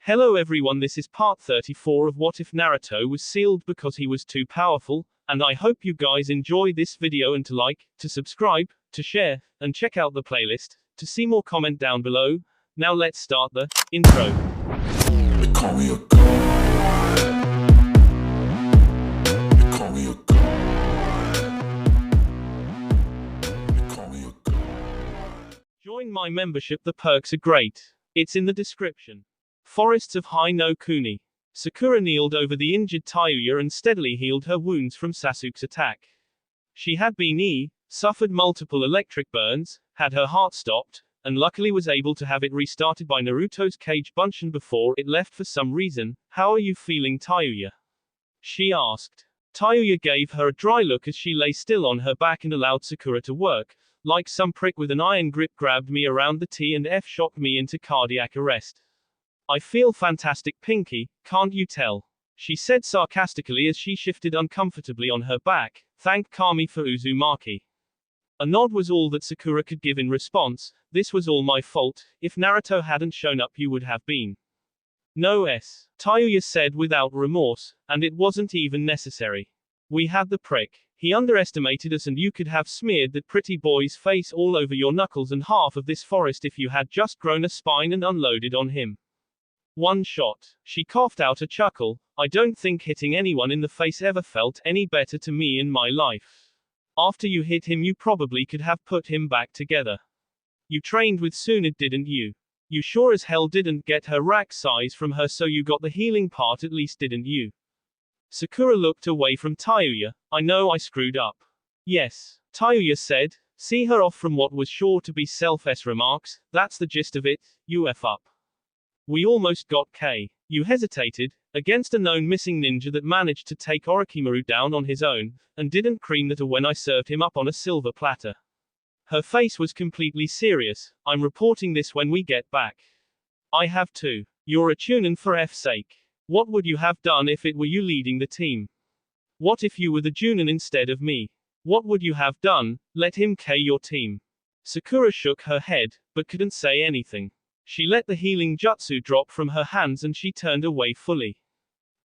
Hello everyone, this is part 34 of What If Naruto Was Sealed Because He Was Too Powerful, and I hope you guys enjoy this video and to like, to subscribe, to share, and check out the playlist, to see more comment down below. Now let's start the intro. They call me a god. They call me a god. They call me a god. Join my membership, the perks are great. It's in the description. Forests of High no Kuni. Sakura kneeled over the injured Tayuya and steadily healed her wounds from Sasuke's attack. She had been suffered multiple electric burns, had her heart stopped, and luckily was able to have it restarted by Naruto's cage Bunshin before it left for some reason. How are you feeling, Tayuya? She asked. Tayuya gave her a dry look as she lay still on her back and allowed Sakura to work, like some prick with an iron grip grabbed me around the T and F shocked me into cardiac arrest. I feel fantastic, Pinky, can't you tell? She said sarcastically as she shifted uncomfortably on her back. Thank Kami for Uzumaki. A nod was all that Sakura could give in response. This was all my fault. If Naruto hadn't shown up, you would have been. No, Tayuya said without remorse, and it wasn't even necessary. We had the prick. He underestimated us and you could have smeared that pretty boy's face all over your knuckles and half of this forest if you had just grown a spine and unloaded on him. One shot. She coughed out a chuckle. I don't think hitting anyone in the face ever felt any better to me in my life. After you hit him, you probably could have put him back together. You trained with Tsunade, didn't you? You sure as hell didn't get her rack size from her, so you got the healing part at least, didn't you? Sakura looked away from Tayuya. I know I screwed up. Yes, Tayuya said. See her off from what was sure to be self-s remarks. That's the gist of it. You F up. We almost got K. You hesitated, against a known missing ninja that managed to take Orochimaru down on his own, and didn't cream that when I served him up on a silver platter. Her face was completely serious. I'm reporting this when we get back. I have to. You're a Chunin for F's sake. What would you have done if it were you leading the team? What if you were the Chunin instead of me? What would you have done? Let him K your team. Sakura shook her head, but couldn't say anything. She let the healing jutsu drop from her hands and she turned away fully.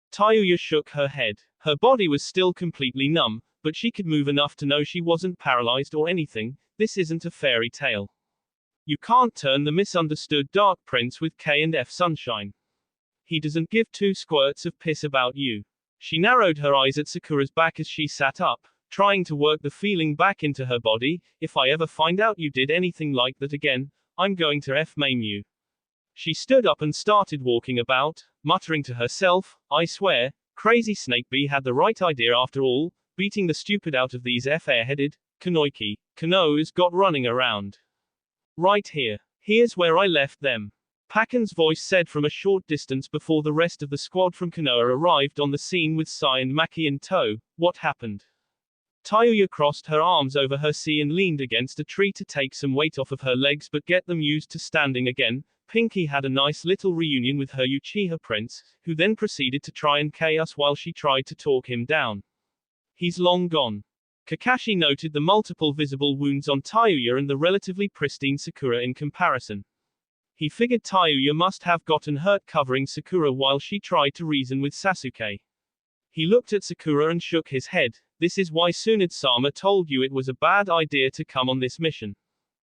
Tayuya shook her head. Her body was still completely numb, but she could move enough to know she wasn't paralyzed or anything. This isn't a fairy tale. You can't turn the misunderstood Dark Prince with K and F sunshine. He doesn't give two squirts of piss about you. She narrowed her eyes at Sakura's back as she sat up, trying to work the feeling back into her body. If I ever find out you did anything like that again, I'm going to F-maim you. She stood up and started walking about, muttering to herself, I swear, crazy Snake Bee had the right idea after all, beating the stupid out of these F-airheaded, Kanoes got running around. Right here. Here's where I left them. Pakin's voice said from a short distance before the rest of the squad from Konoha arrived on the scene with Sai and Maki in tow. What happened? Tayuya crossed her arms over her sea and leaned against a tree to take some weight off of her legs but get them used to standing again. Pinky had a nice little reunion with her Uchiha prince, who then proceeded to try and K us while she tried to talk him down. He's long gone. Kakashi noted the multiple visible wounds on Tayuya and the relatively pristine Sakura in comparison. He figured Tayuya must have gotten hurt covering Sakura while she tried to reason with Sasuke. He looked at Sakura and shook his head. This is why Tsunade-sama told you it was a bad idea to come on this mission.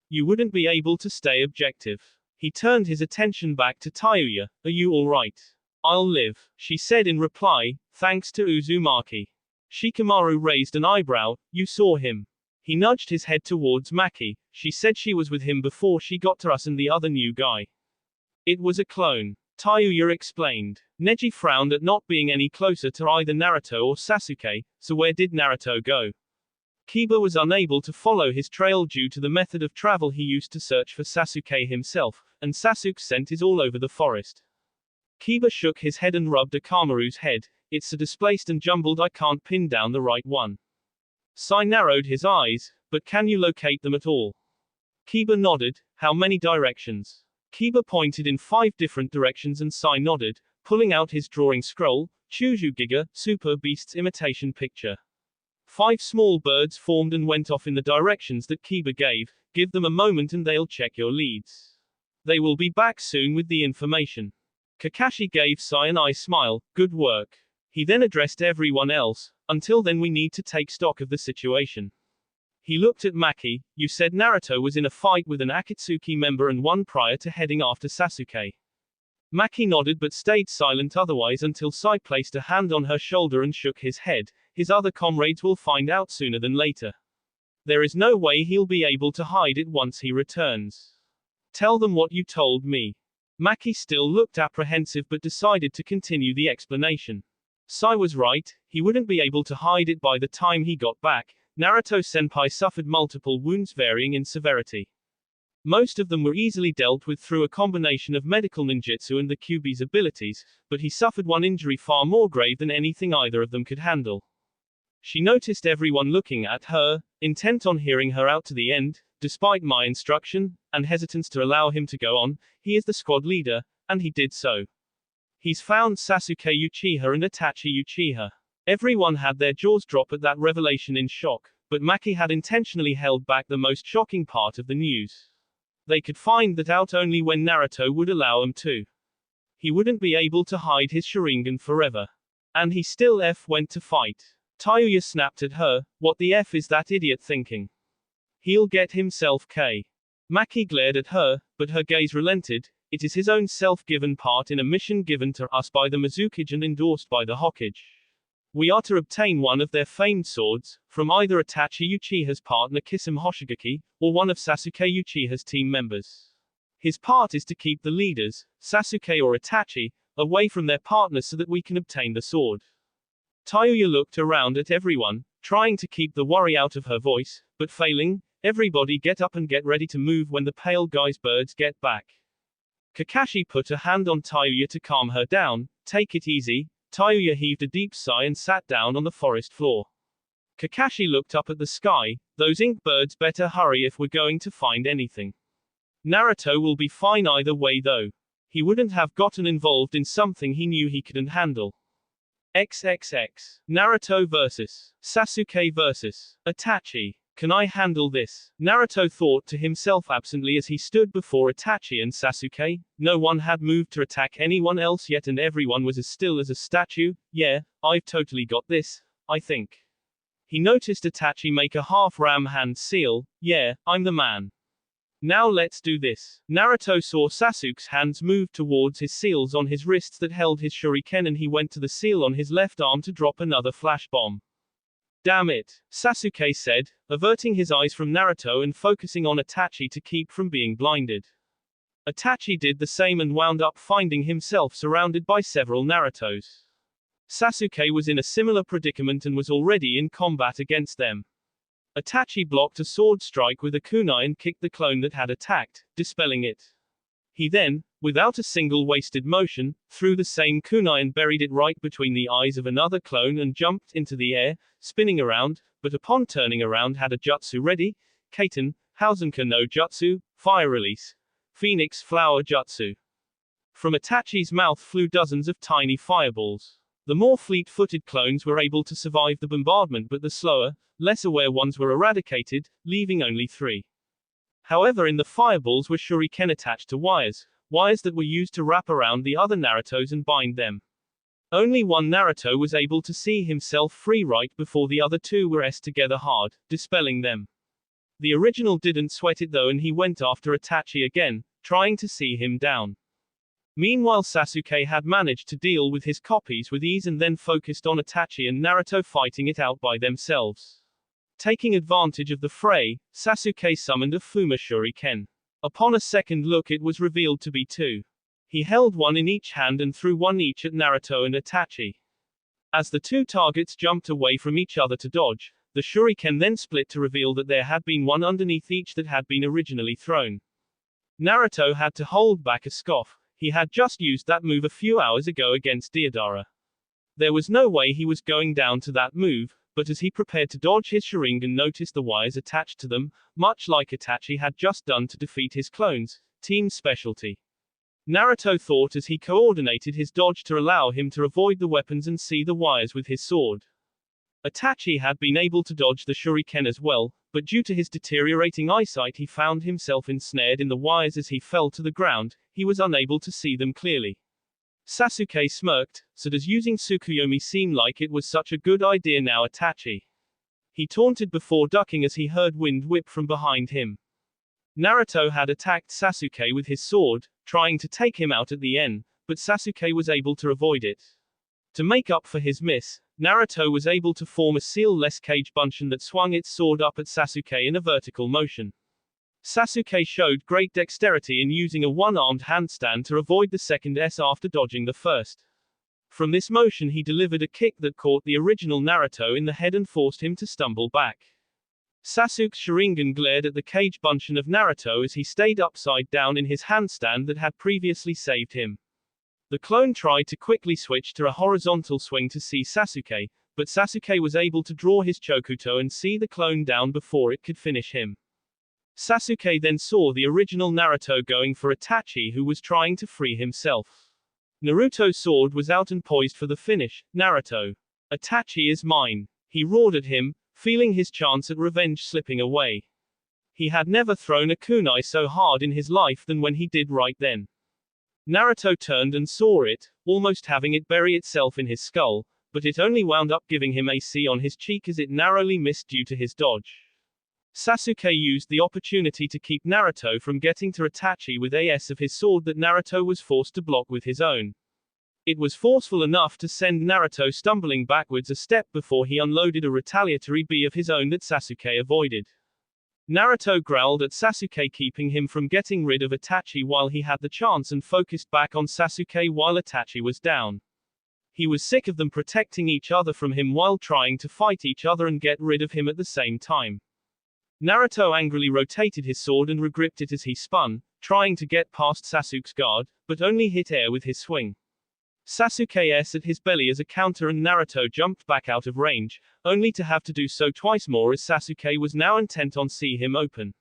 You wouldn't be able to stay objective. He turned his attention back to Tayuya. Are you alright? I'll live, she said in reply, thanks to Uzumaki. Shikamaru raised an eyebrow. You saw him. He nudged his head towards Maki. She said she was with him before she got to us and the other new guy. It was a clone. Tayuya explained. Neji frowned at not being any closer to either Naruto or Sasuke, so where did Naruto go? Kiba was unable to follow his trail due to the method of travel he used to search for Sasuke himself, and Sasuke's scent is all over the forest. Kiba shook his head and rubbed Akamaru's head. It's so displaced and jumbled I can't pin down the right one. Sai narrowed his eyes, but can you locate them at all? Kiba nodded. How many directions? Kiba pointed in 5 different directions and Sai nodded, pulling out his drawing scroll. Chuju Giga, Super Beast's imitation picture. 5 small birds formed and went off in the directions that Kiba gave. Give them a moment and they'll check your leads. They will be back soon with the information. Kakashi gave Sai an eye smile, good work. He then addressed everyone else, until then we need to take stock of the situation. He looked at Maki, you said Naruto was in a fight with an Akatsuki member and one prior to heading after Sasuke. Maki nodded but stayed silent otherwise until Sai placed a hand on her shoulder and shook his head, his other comrades will find out sooner than later. There is no way he'll be able to hide it once he returns. Tell them what you told me. Maki still looked apprehensive but decided to continue the explanation. Sai was right, he wouldn't be able to hide it by the time he got back. Naruto-senpai suffered multiple wounds varying in severity. Most of them were easily dealt with through a combination of medical ninjutsu and the Kyuubi's abilities, but he suffered one injury far more grave than anything either of them could handle. She noticed everyone looking at her, intent on hearing her out to the end, despite my instruction, and hesitance to allow him to go on. He is the squad leader, and he did so. He's found Sasuke Uchiha and Itachi Uchiha. Everyone had their jaws drop at that revelation in shock, but Maki had intentionally held back the most shocking part of the news. They could find that out only when Naruto would allow him to. He wouldn't be able to hide his Sharingan forever. And he still went to fight. Tayuya snapped at her, what the F is that idiot thinking? He'll get himself K. Maki glared at her, but her gaze relented, it is his own self-given part in a mission given to us by the Mizukage and endorsed by the Hokage. We are to obtain one of their famed swords, from either Itachi Uchiha's partner Kisame Hoshigaki, or one of Sasuke Uchiha's team members. His part is to keep the leaders, Sasuke or Itachi, away from their partners so that we can obtain the sword. Tayuya looked around at everyone, trying to keep the worry out of her voice, but failing. Everybody get up and get ready to move when the pale guy's birds get back. Kakashi put a hand on Tayuya to calm her down, take it easy. Tayuya heaved a deep sigh and sat down on the forest floor. Kakashi looked up at the sky, those ink birds better hurry if we're going to find anything. Naruto will be fine either way though. He wouldn't have gotten involved in something he knew he couldn't handle. XXX. Naruto vs. Sasuke vs. Itachi. Can I handle this? Naruto thought to himself absently as he stood before Itachi and Sasuke. No one had moved to attack anyone else yet and everyone was as still as a statue. Yeah, I've totally got this, I think. He noticed Itachi make a half-ram hand seal. Yeah, I'm the man. Now let's do this. Naruto saw Sasuke's hands move towards his seals on his wrists that held his shuriken and he went to the seal on his left arm to drop another flash bomb. Damn it, Sasuke said, averting his eyes from Naruto and focusing on Itachi to keep from being blinded. Itachi did the same and wound up finding himself surrounded by several Narutos. Sasuke was in a similar predicament and was already in combat against them. Itachi blocked a sword strike with a kunai and kicked the clone that had attacked, dispelling it. He then, without a single wasted motion, threw the same kunai and buried it right between the eyes of another clone and jumped into the air, spinning around, but upon turning around had a jutsu ready, Kaiten, Hausenka no Jutsu, Fire Release, Phoenix Flower Jutsu. From Itachi's mouth flew dozens of tiny fireballs. The more fleet-footed clones were able to survive the bombardment but the slower, less aware ones were eradicated, leaving only 3. However, in the fireballs were shuriken attached to wires that were used to wrap around the other Narutos and bind them. Only one Naruto was able to see himself free right before the other 2 were together hard, dispelling them. The original didn't sweat it though and he went after Itachi again, trying to see him down. Meanwhile Sasuke had managed to deal with his copies with ease and then focused on Itachi and Naruto fighting it out by themselves. Taking advantage of the fray, Sasuke summoned a Fuma Shuriken. Upon a second look it was revealed to be 2. He held one in each hand and threw one each at Naruto and Itachi. As the 2 targets jumped away from each other to dodge, the shuriken then split to reveal that there had been one underneath each that had been originally thrown. Naruto had to hold back a scoff. He had just used that move a few hours ago against Deidara. There was no way he was going down to that move, but as he prepared to dodge his Sharingan noticed the wires attached to them, much like Itachi had just done to defeat his clones, team specialty. Naruto thought as he coordinated his dodge to allow him to avoid the weapons and see the wires with his sword. Itachi had been able to dodge the shuriken as well, but due to his deteriorating eyesight he found himself ensnared in the wires as he fell to the ground, he was unable to see them clearly. Sasuke smirked. So does using Tsukuyomi seem like it was such a good idea now, Itachi? He taunted before ducking as he heard wind whip from behind him. Naruto had attacked Sasuke with his sword, trying to take him out at the end, but Sasuke was able to avoid it. To make up for his miss, Naruto was able to form a seal-less cage bunshin that swung its sword up at Sasuke in a vertical motion. Sasuke showed great dexterity in using a one-armed handstand to avoid the second S after dodging the first. From this motion he delivered a kick that caught the original Naruto in the head and forced him to stumble back. Sasuke's Sharingan glared at the cage bunshin of Naruto as he stayed upside down in his handstand that had previously saved him. The clone tried to quickly switch to a horizontal swing to see Sasuke, but Sasuke was able to draw his Chokuto and see the clone down before it could finish him. Sasuke then saw the original Naruto going for Itachi, who was trying to free himself. Naruto's sword was out and poised for the finish. Naruto. Itachi is mine. He roared at him, feeling his chance at revenge slipping away. He had never thrown a kunai so hard in his life than when he did right then. Naruto turned and saw it, almost having it bury itself in his skull, but it only wound up giving him a C on his cheek as it narrowly missed due to his dodge. Sasuke used the opportunity to keep Naruto from getting to Itachi with AS of his sword that Naruto was forced to block with his own. It was forceful enough to send Naruto stumbling backwards a step before he unloaded a retaliatory B of his own that Sasuke avoided. Naruto growled at Sasuke, keeping him from getting rid of Itachi while he had the chance, and focused back on Sasuke while Itachi was down. He was sick of them protecting each other from him while trying to fight each other and get rid of him at the same time. Naruto angrily rotated his sword and regripped it as he spun, trying to get past Sasuke's guard, but only hit air with his swing. Sasuke S at his belly as a counter and Naruto jumped back out of range, only to have to do so twice more as Sasuke was now intent on see him open.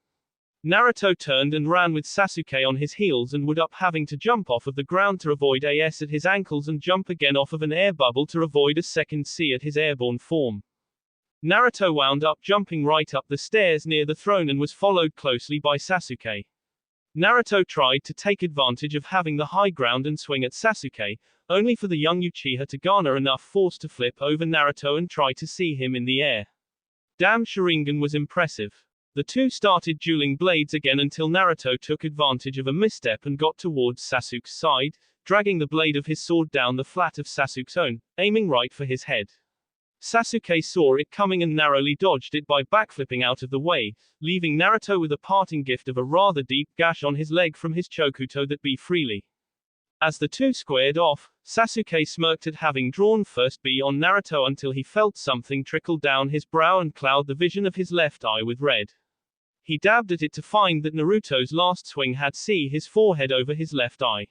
Naruto turned and ran with Sasuke on his heels and would up having to jump off of the ground to avoid AS at his ankles and jump again off of an air bubble to avoid a second C at his airborne form. Naruto wound up jumping right up the stairs near the throne and was followed closely by Sasuke. Naruto tried to take advantage of having the high ground and swing at Sasuke, only for the young Uchiha to garner enough force to flip over Naruto and try to see him in the air. Damn, Sharingan was impressive. The two started dueling blades again until Naruto took advantage of a misstep and got towards Sasuke's side, dragging the blade of his sword down the flat of Sasuke's own, aiming right for his head. Sasuke saw it coming and narrowly dodged it by backflipping out of the way, leaving Naruto with a parting gift of a rather deep gash on his leg from his Chokuto that B freely. As the two squared off, Sasuke smirked at having drawn first B on Naruto until he felt something trickle down his brow and cloud the vision of his left eye with red. He dabbed at it to find that Naruto's last swing had C his forehead over his left eye.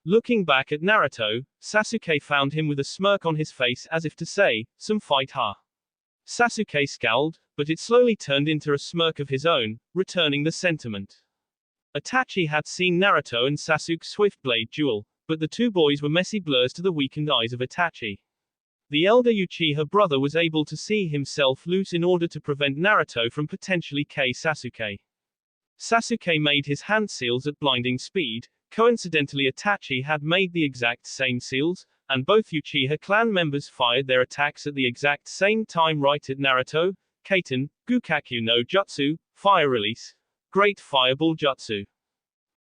Looking back at Naruto, Sasuke found him with a smirk on his face as if to say, "Some fight, huh?" Sasuke scowled, but it slowly turned into a smirk of his own, returning the sentiment. Itachi had seen Naruto and Sasuke's swift blade duel, but the two boys were messy blurs to the weakened eyes of Itachi. The elder Uchiha brother was able to see himself loose in order to prevent Naruto from potentially K Sasuke. Sasuke made his hand seals at blinding speed. Coincidentally, Itachi had made the exact same seals, and both Uchiha clan members fired their attacks at the exact same time right at Naruto. Kaiten, Gukakyu no Jutsu, Fire Release. Great Fireball Jutsu.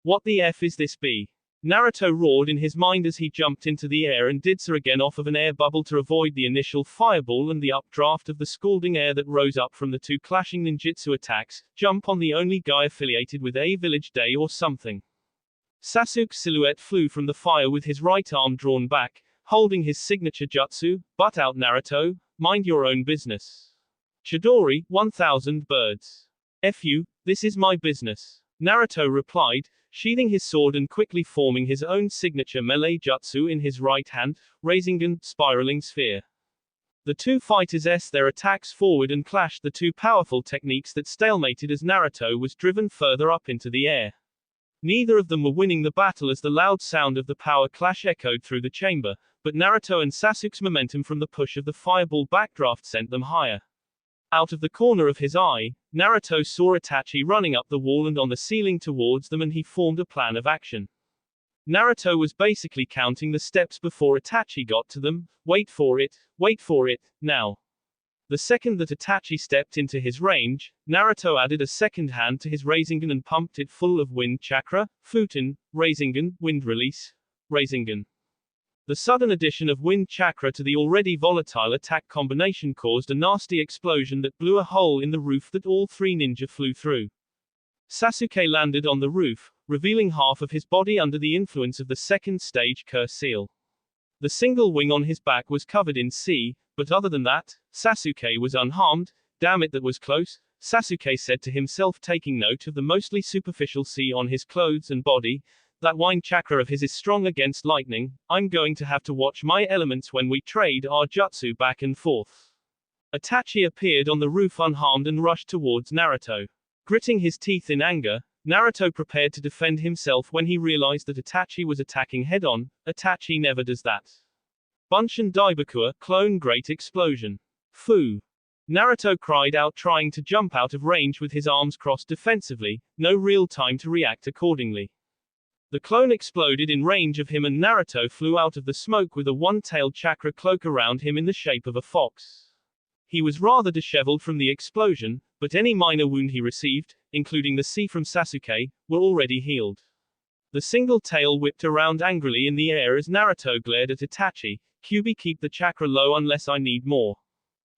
What the F is this B? Naruto roared in his mind as he jumped into the air and did so again off of an air bubble to avoid the initial fireball and the updraft of the scalding air that rose up from the two clashing ninjutsu attacks. Jump on the only guy affiliated with a village day or something. Sasuke's silhouette flew from the fire with his right arm drawn back, holding his signature jutsu. Butt out, Naruto, mind your own business. Chidori, 1000 birds. F you, this is my business. Naruto replied, sheathing his sword and quickly forming his own signature melee jutsu in his right hand, raising an spiraling sphere. The two fighters s their attacks forward and clashed the two powerful techniques that stalemated as Naruto was driven further up into the air. Neither of them were winning the battle as the loud sound of the power clash echoed through the chamber, but Naruto and Sasuke's momentum from the push of the fireball backdraft sent them higher. Out of the corner of his eye, Naruto saw Itachi running up the wall and on the ceiling towards them, and he formed a plan of action. Naruto was basically counting the steps before Itachi got to them. Wait for it, now. The second that Itachi stepped into his range, Naruto added a second hand to his Rasengan and pumped it full of wind chakra, Futen, Rasengan, wind release, Rasengan. The sudden addition of wind chakra to the already volatile attack combination caused a nasty explosion that blew a hole in the roof that all three ninja flew through. Sasuke landed on the roof, revealing half of his body under the influence of the second stage curse seal. The single wing on his back was covered in sea, but other than that, Sasuke was unharmed. Damn it, that was close, Sasuke said to himself, taking note of the mostly superficial sea on his clothes and body. That wind chakra of his is strong against lightning. I'm going to have to watch my elements when we trade our jutsu back and forth. Itachi appeared on the roof unharmed and rushed towards Naruto. Gritting his teeth in anger, Naruto prepared to defend himself when he realized that Itachi was attacking head-on. Itachi never does that. Bunshin Daibakuya, clone great explosion. Fu. Naruto cried out, trying to jump out of range with his arms crossed defensively, no real time to react accordingly. The clone exploded in range of him and Naruto flew out of the smoke with a one-tailed chakra cloak around him in the shape of a fox. He was rather disheveled from the explosion, but any minor wound he received, including the C from Sasuke, were already healed. The single tail whipped around angrily in the air as Naruto glared at Itachi. Kyuubi, keep the chakra low unless I need more.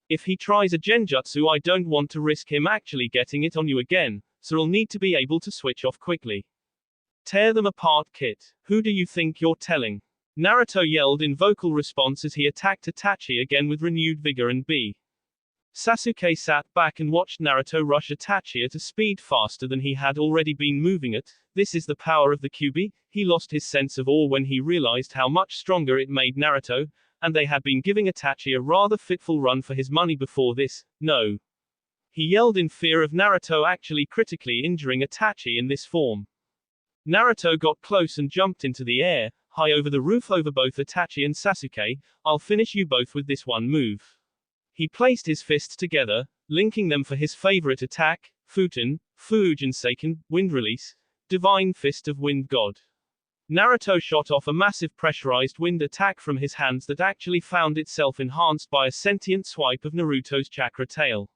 If he tries a genjutsu, I don't want to risk him actually getting it on you again, so I'll need to be able to switch off quickly. Tear them apart, Kit. Who do you think you're telling? Naruto yelled in vocal response as he attacked Itachi again with renewed vigor and B. Sasuke sat back and watched Naruto rush Itachi at a speed faster than he had already been moving at. This is the power of the Kyuubi. He lost his sense of awe when he realized how much stronger it made Naruto, and they had been giving Itachi a rather fitful run for his money before this. No. He yelled in fear of Naruto actually critically injuring Itachi in this form. Naruto got close and jumped into the air, high over the roof over both Itachi and Sasuke. I'll finish you both with this one move. He placed his fists together, linking them for his favorite attack, Futen, Fuujin Seiken, wind release, divine fist of wind god. Naruto shot off a massive pressurized wind attack from his hands that actually found itself enhanced by a sentient swipe of Naruto's chakra tail.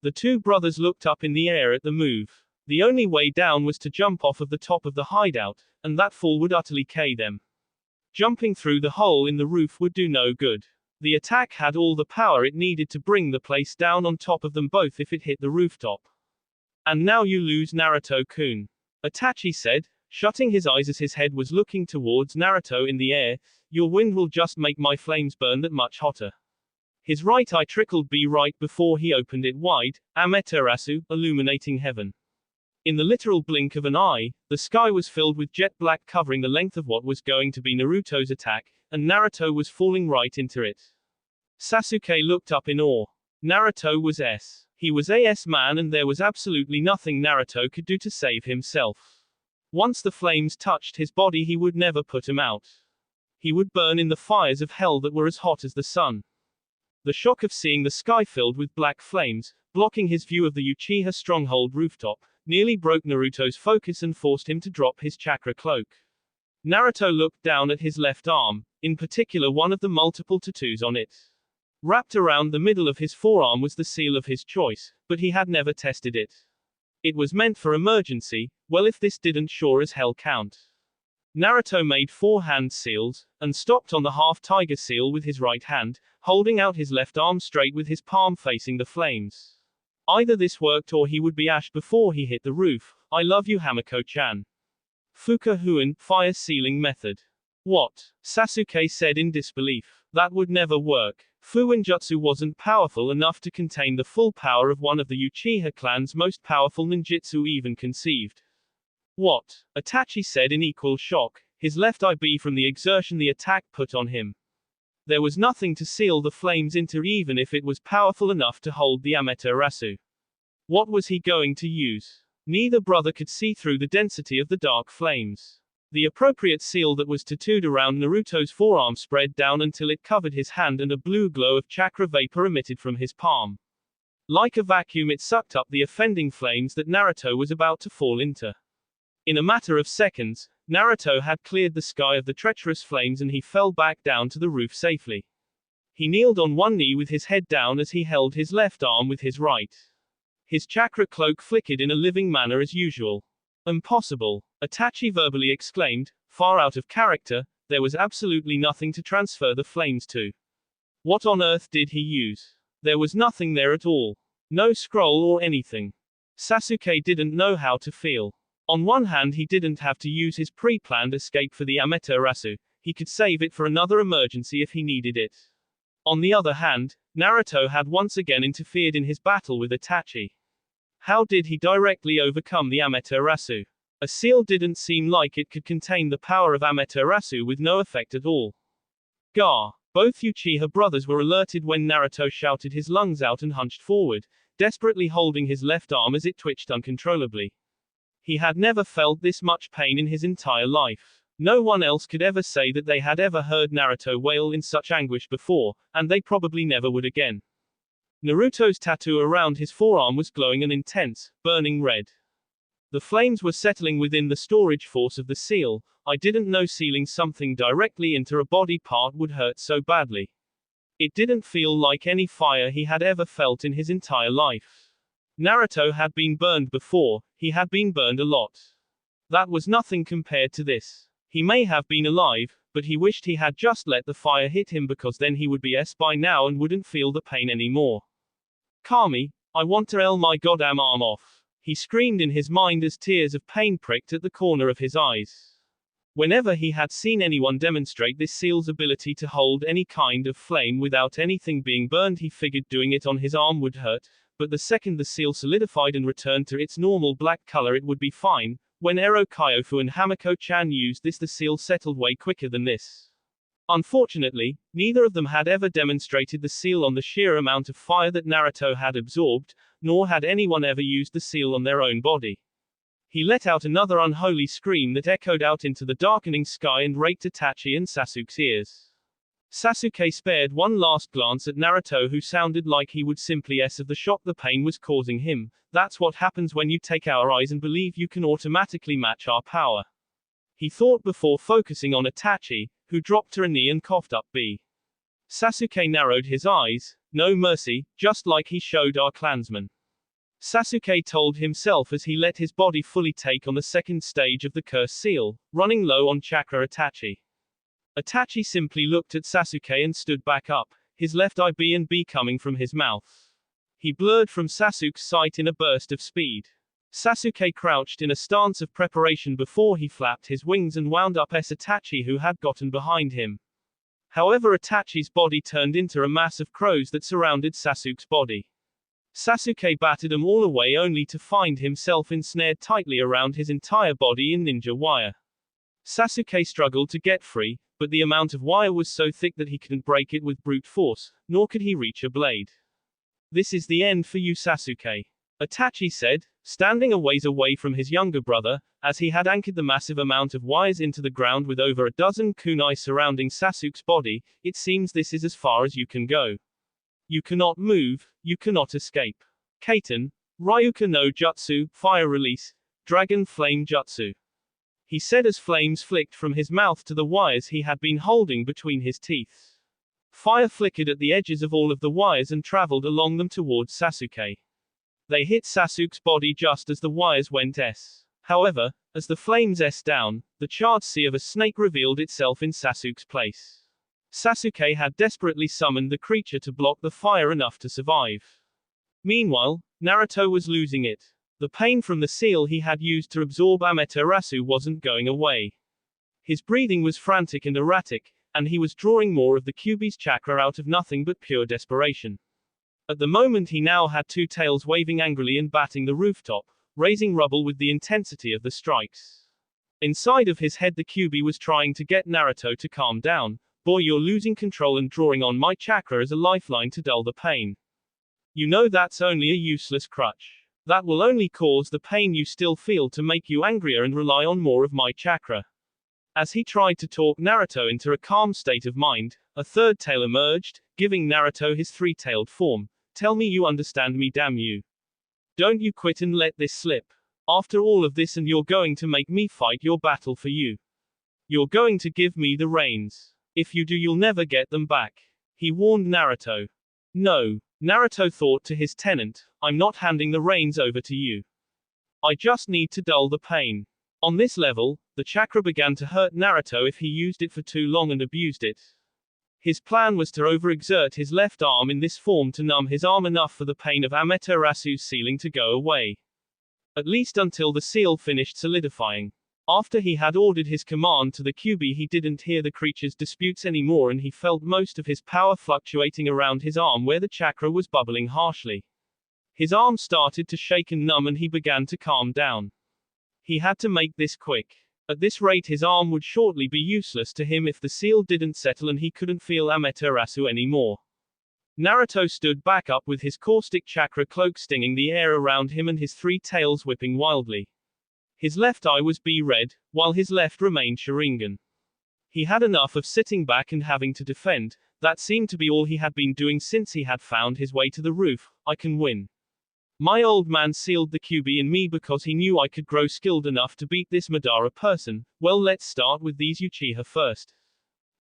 The two brothers looked up in the air at the move. The only way down was to jump off of the top of the hideout, and that fall would utterly kill them. Jumping through the hole in the roof would do no good. The attack had all the power it needed to bring the place down on top of them both if it hit the rooftop. And now you lose, Naruto-kun. Itachi said, shutting his eyes as his head was looking towards Naruto in the air. Your wind will just make my flames burn that much hotter. His right eye trickled B right before he opened it wide, Amaterasu, illuminating heaven. In the literal blink of an eye, the sky was filled with jet black covering the length of what was going to be Naruto's attack, and Naruto was falling right into it. Sasuke looked up in awe. Naruto was S. He was a S-man and there was absolutely nothing Naruto could do to save himself. Once the flames touched his body he would never put him out. He would burn in the fires of hell that were as hot as the sun. The shock of seeing the sky filled with black flames, blocking his view of the Uchiha stronghold rooftop, nearly broke Naruto's focus and forced him to drop his chakra cloak. Naruto looked down at his left arm, in particular one of the multiple tattoos on it. Wrapped around the middle of his forearm was the seal of his choice, but he had never tested it. It was meant for emergency. Well, if this didn't sure as hell count. Naruto made 4 hand seals, and stopped on the half-tiger seal with his right hand, holding out his left arm straight with his palm facing the flames. Either this worked or he would be ash before he hit the roof. I love you, Hamako-chan. Fuka-Huan, fire sealing method. What? Sasuke said in disbelief. That would never work. Fuinjutsu wasn't powerful enough to contain the full power of one of the Uchiha clan's most powerful ninjutsu even conceived. What? Itachi said in equal shock, his left eye B from the exertion the attack put on him. There was nothing to seal the flames into even if it was powerful enough to hold the Amaterasu. What was he going to use? Neither brother could see through the density of the dark flames. The appropriate seal that was tattooed around Naruto's forearm spread down until it covered his hand and a blue glow of chakra vapor emitted from his palm. Like a vacuum it sucked up the offending flames that Naruto was about to fall into. In a matter of seconds, Naruto had cleared the sky of the treacherous flames and he fell back down to the roof safely. He kneeled on one knee with his head down as he held his left arm with his right. His chakra cloak flickered in a living manner as usual. Impossible, Itachi verbally exclaimed, far out of character, there was absolutely nothing to transfer the flames to. What on earth did he use? There was nothing there at all. No scroll or anything. Sasuke didn't know how to feel. On one hand, he didn't have to use his pre-planned escape for the Amaterasu, he could save it for another emergency if he needed it. On the other hand, Naruto had once again interfered in his battle with Itachi. How did he directly overcome the Amaterasu? A seal didn't seem like it could contain the power of Amaterasu with no effect at all. Gah! Both Uchiha brothers were alerted when Naruto shouted his lungs out and hunched forward, desperately holding his left arm as it twitched uncontrollably. He had never felt this much pain in his entire life. No one else could ever say that they had ever heard Naruto wail in such anguish before, and they probably never would again. Naruto's tattoo around his forearm was glowing an intense, burning red. The flames were settling within the storage force of the seal. I didn't know sealing something directly into a body part would hurt so badly. It didn't feel like any fire he had ever felt in his entire life. Naruto had been burned before, he had been burned a lot. That was nothing compared to this. He may have been alive, but he wished he had just let the fire hit him because then he would be S by now and wouldn't feel the pain anymore. Kami, I want to ell my goddamn arm off. He screamed in his mind as tears of pain pricked at the corner of his eyes. Whenever he had seen anyone demonstrate this seal's ability to hold any kind of flame without anything being burned, he figured doing it on his arm would hurt, but the second the seal solidified and returned to its normal black color it would be fine. When Ero Kyofu and Hamako-chan used this, the seal settled way quicker than this. Unfortunately, neither of them had ever demonstrated the seal on the sheer amount of fire that Naruto had absorbed, nor had anyone ever used the seal on their own body. He let out another unholy scream that echoed out into the darkening sky and raked Itachi and Sasuke's ears. Sasuke spared one last glance at Naruto, who sounded like he would simply S of the shock the pain was causing him. That's what happens when you take our eyes and believe you can automatically match our power. He thought before focusing on Itachi, who dropped to a knee and coughed up B. Sasuke narrowed his eyes. No mercy, just like he showed our clansmen. Sasuke told himself as he let his body fully take on the second stage of the curse seal, running low on chakra. Itachi simply looked at Sasuke and stood back up, his left eye B and B coming from his mouth. He blurred from Sasuke's sight in a burst of speed. Sasuke crouched in a stance of preparation before he flapped his wings and wound up Itachi, who had gotten behind him. However, Itachi's body turned into a mass of crows that surrounded Sasuke's body. Sasuke batted them all away only to find himself ensnared tightly around his entire body in ninja wire. Sasuke struggled to get free, but the amount of wire was so thick that he couldn't break it with brute force, nor could he reach a blade. This is the end for you, Sasuke, Itachi said, standing a ways away from his younger brother, as he had anchored the massive amount of wires into the ground with over a dozen kunai surrounding Sasuke's body. It seems this is as far as you can go. You cannot move, you cannot escape. Kaiten, Ryuka no Jutsu, Fire Release, Dragon Flame Jutsu, he said as flames flicked from his mouth to the wires he had been holding between his teeth. Fire flickered at the edges of all of the wires and traveled along them towards Sasuke. They hit Sasuke's body just as the wires went S. However, as the flames S down, the charred sea of a snake revealed itself in Sasuke's place. Sasuke had desperately summoned the creature to block the fire enough to survive. Meanwhile, Naruto was losing it. The pain from the seal he had used to absorb Amaterasu wasn't going away. His breathing was frantic and erratic, and he was drawing more of the Kyuubi's chakra out of nothing but pure desperation. At the moment he now had two tails waving angrily and batting the rooftop, raising rubble with the intensity of the strikes. Inside of his head the Kyuubi was trying to get Naruto to calm down. Boy, you're losing control and drawing on my chakra as a lifeline to dull the pain. You know that's only a useless crutch. That will only cause the pain you still feel to make you angrier and rely on more of my chakra. As he tried to talk Naruto into a calm state of mind, a third tail emerged, giving Naruto his three-tailed form. Tell me you understand me, damn you. Don't you quit and let this slip. After all of this, and you're going to make me fight your battle for you. You're going to give me the reins. If you do, you'll never get them back. He warned Naruto. No, Naruto thought to his tenant, I'm not handing the reins over to you. I just need to dull the pain. On this level, the chakra began to hurt Naruto if he used it for too long and abused it. His plan was to overexert his left arm in this form to numb his arm enough for the pain of Amaterasu's sealing to go away. At least until the seal finished solidifying. After he had ordered his command to the Kyuubi, he didn't hear the creature's disputes anymore, and he felt most of his power fluctuating around his arm where the chakra was bubbling harshly. His arm started to shake and numb, and he began to calm down. He had to make this quick. At this rate, his arm would shortly be useless to him if the seal didn't settle and he couldn't feel Amaterasu anymore. Naruto stood back up with his caustic chakra cloak stinging the air around him and his three tails whipping wildly. His left eye was red, while his left remained Sharingan. He had enough of sitting back and having to defend. That seemed to be all he had been doing since he had found his way to the roof. I can win. My old man sealed the Kyuubi in me because he knew I could grow skilled enough to beat this Madara person. Well, let's start with these Uchiha first.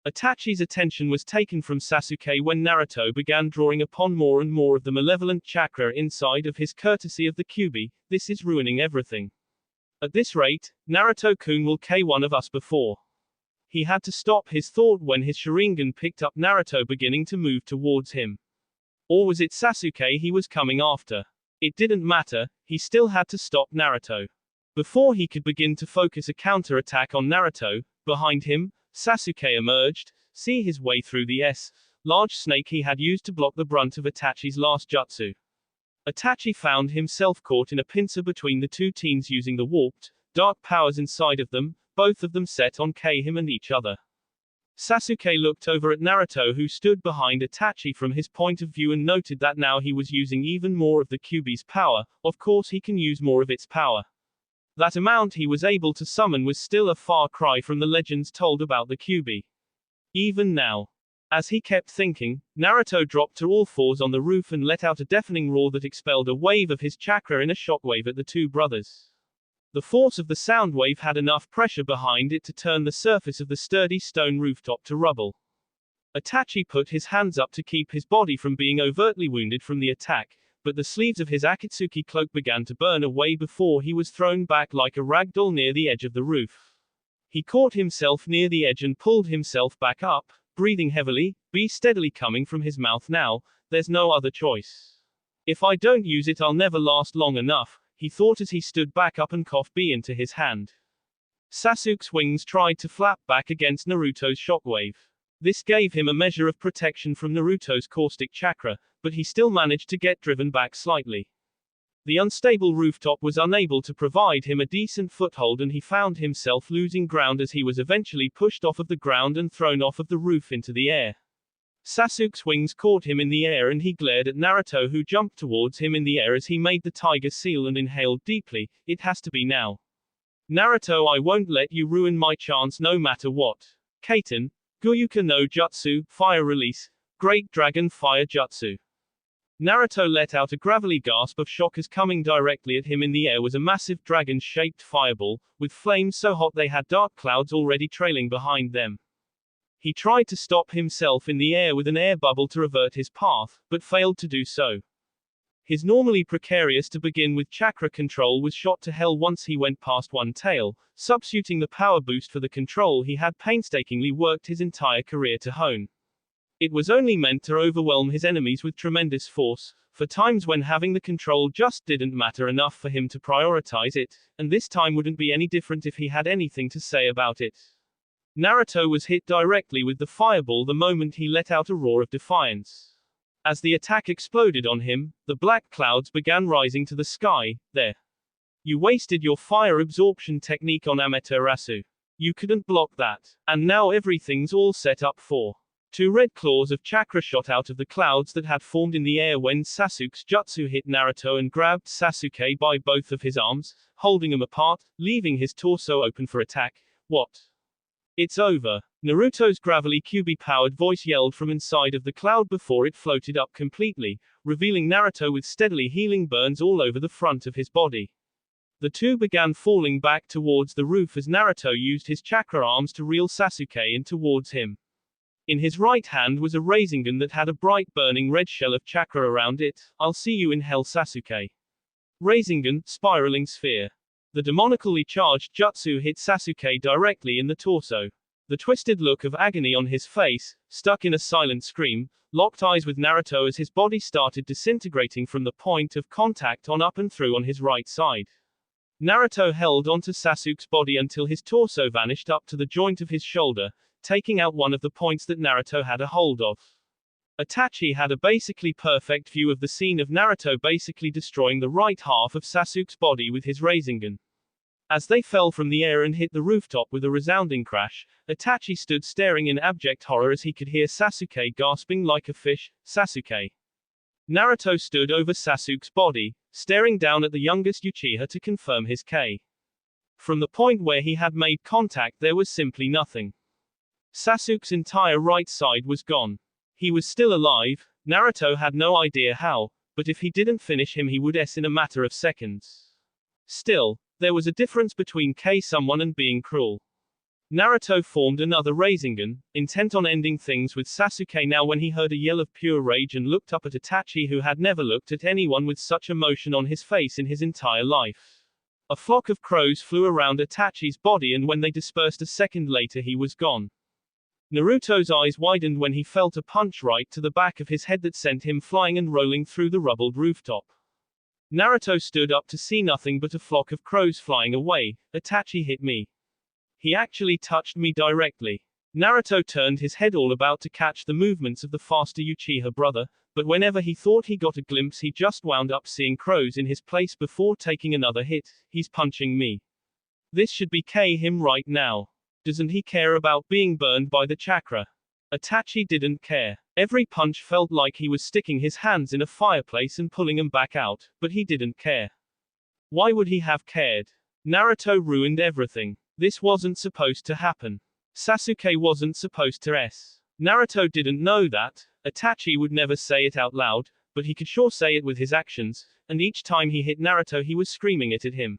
Itachi's attention was taken from Sasuke when Naruto began drawing upon more and more of the malevolent chakra inside of his courtesy of the Kyuubi. This is ruining everything. At this rate, Naruto-kun will kill one of us before. He had to stop his thought when his Sharingan picked up Naruto beginning to move towards him. Or was it Sasuke he was coming after? It didn't matter, he still had to stop Naruto. Before he could begin to focus a counter-attack on Naruto, behind him, Sasuke emerged, see his way through the large snake he had used to block the brunt of Itachi's last jutsu. Itachi found himself caught in a pincer between the two teens using the warped, dark powers inside of them, both of them set on him and each other. Sasuke looked over at Naruto, who stood behind Itachi from his point of view, and noted that now he was using even more of the Kyuubi's power. Of course he can use more of its power. That amount he was able to summon was still a far cry from the legends told about the Kyuubi. Even now. As he kept thinking, Naruto dropped to all fours on the roof and let out a deafening roar that expelled a wave of his chakra in a shockwave at the two brothers. The force of the sound wave had enough pressure behind it to turn the surface of the sturdy stone rooftop to rubble. Itachi put his hands up to keep his body from being overtly wounded from the attack, but the sleeves of his Akatsuki cloak began to burn away before he was thrown back like a ragdoll near the edge of the roof. He caught himself near the edge and pulled himself back up, breathing heavily, "Be steadily coming from his mouth now, there's no other choice. If I don't use it, I'll never last long enough," he thought as he stood back up and coughed "Be" into his hand. Sasuke's wings tried to flap back against Naruto's shockwave. This gave him a measure of protection from Naruto's caustic chakra, but he still managed to get driven back slightly. The unstable rooftop was unable to provide him a decent foothold, and he found himself losing ground as he was eventually pushed off of the ground and thrown off of the roof into the air. Sasuke's wings caught him in the air and he glared at Naruto, who jumped towards him in the air as he made the tiger seal and inhaled deeply. "It has to be now. Naruto, I won't let you ruin my chance no matter what." Kaiten, Gyuuka no Jutsu, Fire Release, Great Dragon Fire Jutsu. Naruto let out a gravelly gasp of shock as coming directly at him in the air was a massive dragon-shaped fireball, with flames so hot they had dark clouds already trailing behind them. He tried to stop himself in the air with an air bubble to revert his path, but failed to do so. His normally precarious to begin with chakra control was shot to hell once he went past one tail, substituting the power boost for the control he had painstakingly worked his entire career to hone. It was only meant to overwhelm his enemies with tremendous force, for times when having the control just didn't matter enough for him to prioritize it, and this time wouldn't be any different if he had anything to say about it. Naruto was hit directly with the fireball the moment he let out a roar of defiance. As the attack exploded on him, the black clouds began rising to the sky. "There. You wasted your fire absorption technique on Amaterasu. You couldn't block that. And now everything's all set up for..." Two red claws of chakra shot out of the clouds that had formed in the air when Sasuke's jutsu hit Naruto and grabbed Sasuke by both of his arms, holding him apart, leaving his torso open for attack. "What? It's over." Naruto's gravelly Kyuubi-powered voice yelled from inside of the cloud before it floated up completely, revealing Naruto with steadily healing burns all over the front of his body. The two began falling back towards the roof as Naruto used his chakra arms to reel Sasuke in towards him. In his right hand was a Rasengan that had a bright burning red shell of chakra around it. I'll see you in hell, Sasuke. Rasengan, spiraling sphere. The demonically charged jutsu hit Sasuke directly in the torso. The twisted look of agony on his face, stuck in a silent scream, locked eyes with Naruto as his body started disintegrating from the point of contact on up and through on his right side. Naruto held onto Sasuke's body until his torso vanished up to the joint of his shoulder, taking out one of the points that Naruto had a hold of. Itachi had a basically perfect view of the scene of Naruto basically destroying the right half of Sasuke's body with his Rasengan. As they fell from the air and hit the rooftop with a resounding crash, Itachi stood staring in abject horror as he could hear Sasuke gasping like a fish, Sasuke. Naruto stood over Sasuke's body, staring down at the youngest Uchiha to confirm his K. From the point where he had made contact there was simply nothing. Sasuke's entire right side was gone. He was still alive, Naruto had no idea how, but if he didn't finish him he would in a matter of seconds. Still, there was a difference between someone and being cruel. Naruto formed another Rasengan, intent on ending things with Sasuke now when he heard a yell of pure rage and looked up at Itachi who had never looked at anyone with such emotion on his face in his entire life. A flock of crows flew around Itachi's body and when they dispersed a second later he was gone. Naruto's eyes widened when he felt a punch right to the back of his head that sent him flying and rolling through the rubbled rooftop. Naruto stood up to see nothing but a flock of crows flying away. Itachi hit me. He actually touched me directly. Naruto turned his head all about to catch the movements of the faster Uchiha brother, but whenever he thought he got a glimpse he just wound up seeing crows in his place before taking another hit. He's punching me. This should be him right now. Doesn't he care about being burned by the chakra? Itachi didn't care. Every punch felt like he was sticking his hands in a fireplace and pulling them back out, but he didn't care. Why would he have cared? Naruto ruined everything. This wasn't supposed to happen. Sasuke wasn't supposed to Naruto didn't know that. Itachi would never say it out loud, but he could sure say it with his actions, and each time he hit Naruto he was screaming it at him.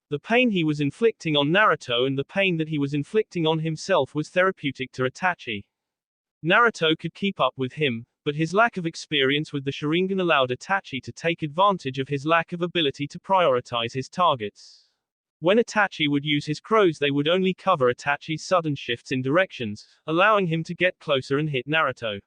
The pain he was inflicting on Naruto and the pain that he was inflicting on himself was therapeutic to Itachi. Naruto could keep up with him, but his lack of experience with the Sharingan allowed Itachi to take advantage of his lack of ability to prioritize his targets. When Itachi would use his crows they would only cover Itachi's sudden shifts in directions, allowing him to get closer and hit Naruto.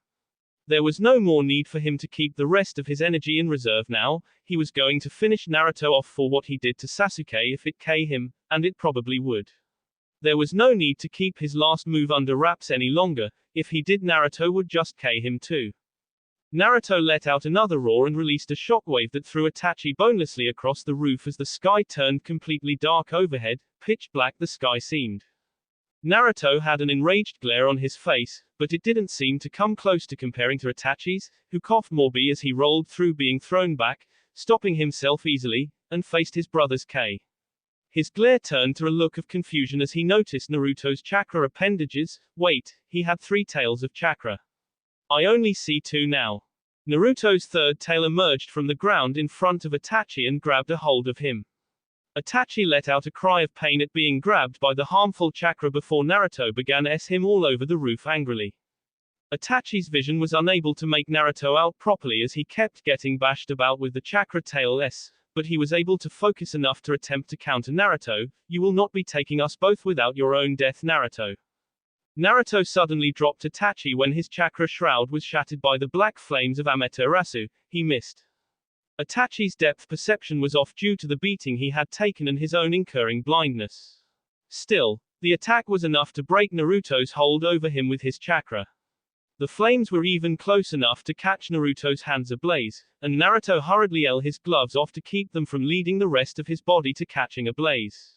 There was no more need for him to keep the rest of his energy in reserve now, he was going to finish Naruto off for what he did to Sasuke if it him, and it probably would. There was no need to keep his last move under wraps any longer, if he did Naruto would just him too. Naruto let out another roar and released a shockwave that threw Itachi bonelessly across the roof as the sky turned completely dark overhead, pitch black the sky seemed. Naruto had an enraged glare on his face, but it didn't seem to come close to comparing to Itachi's, who coughed morbidly as he rolled through being thrown back, stopping himself easily, and faced his brother's K. His glare turned to a look of confusion as he noticed Naruto's chakra appendages. Wait, he had 3 tails of chakra. I only see 2 now. Naruto's third tail emerged from the ground in front of Itachi and grabbed a hold of him. Itachi let out a cry of pain at being grabbed by the harmful chakra before Naruto began him all over the roof angrily. Itachi's vision was unable to make Naruto out properly as he kept getting bashed about with the chakra tail but he was able to focus enough to attempt to counter Naruto. You will not be taking us both without your own death, Naruto. Naruto suddenly dropped Itachi when his chakra shroud was shattered by the black flames of Amaterasu. He missed. Itachi's depth perception was off due to the beating he had taken and his own incurring blindness. Still, the attack was enough to break Naruto's hold over him with his chakra. The flames were even close enough to catch Naruto's hands ablaze, and Naruto hurriedly held his gloves off to keep them from leading the rest of his body to catching ablaze.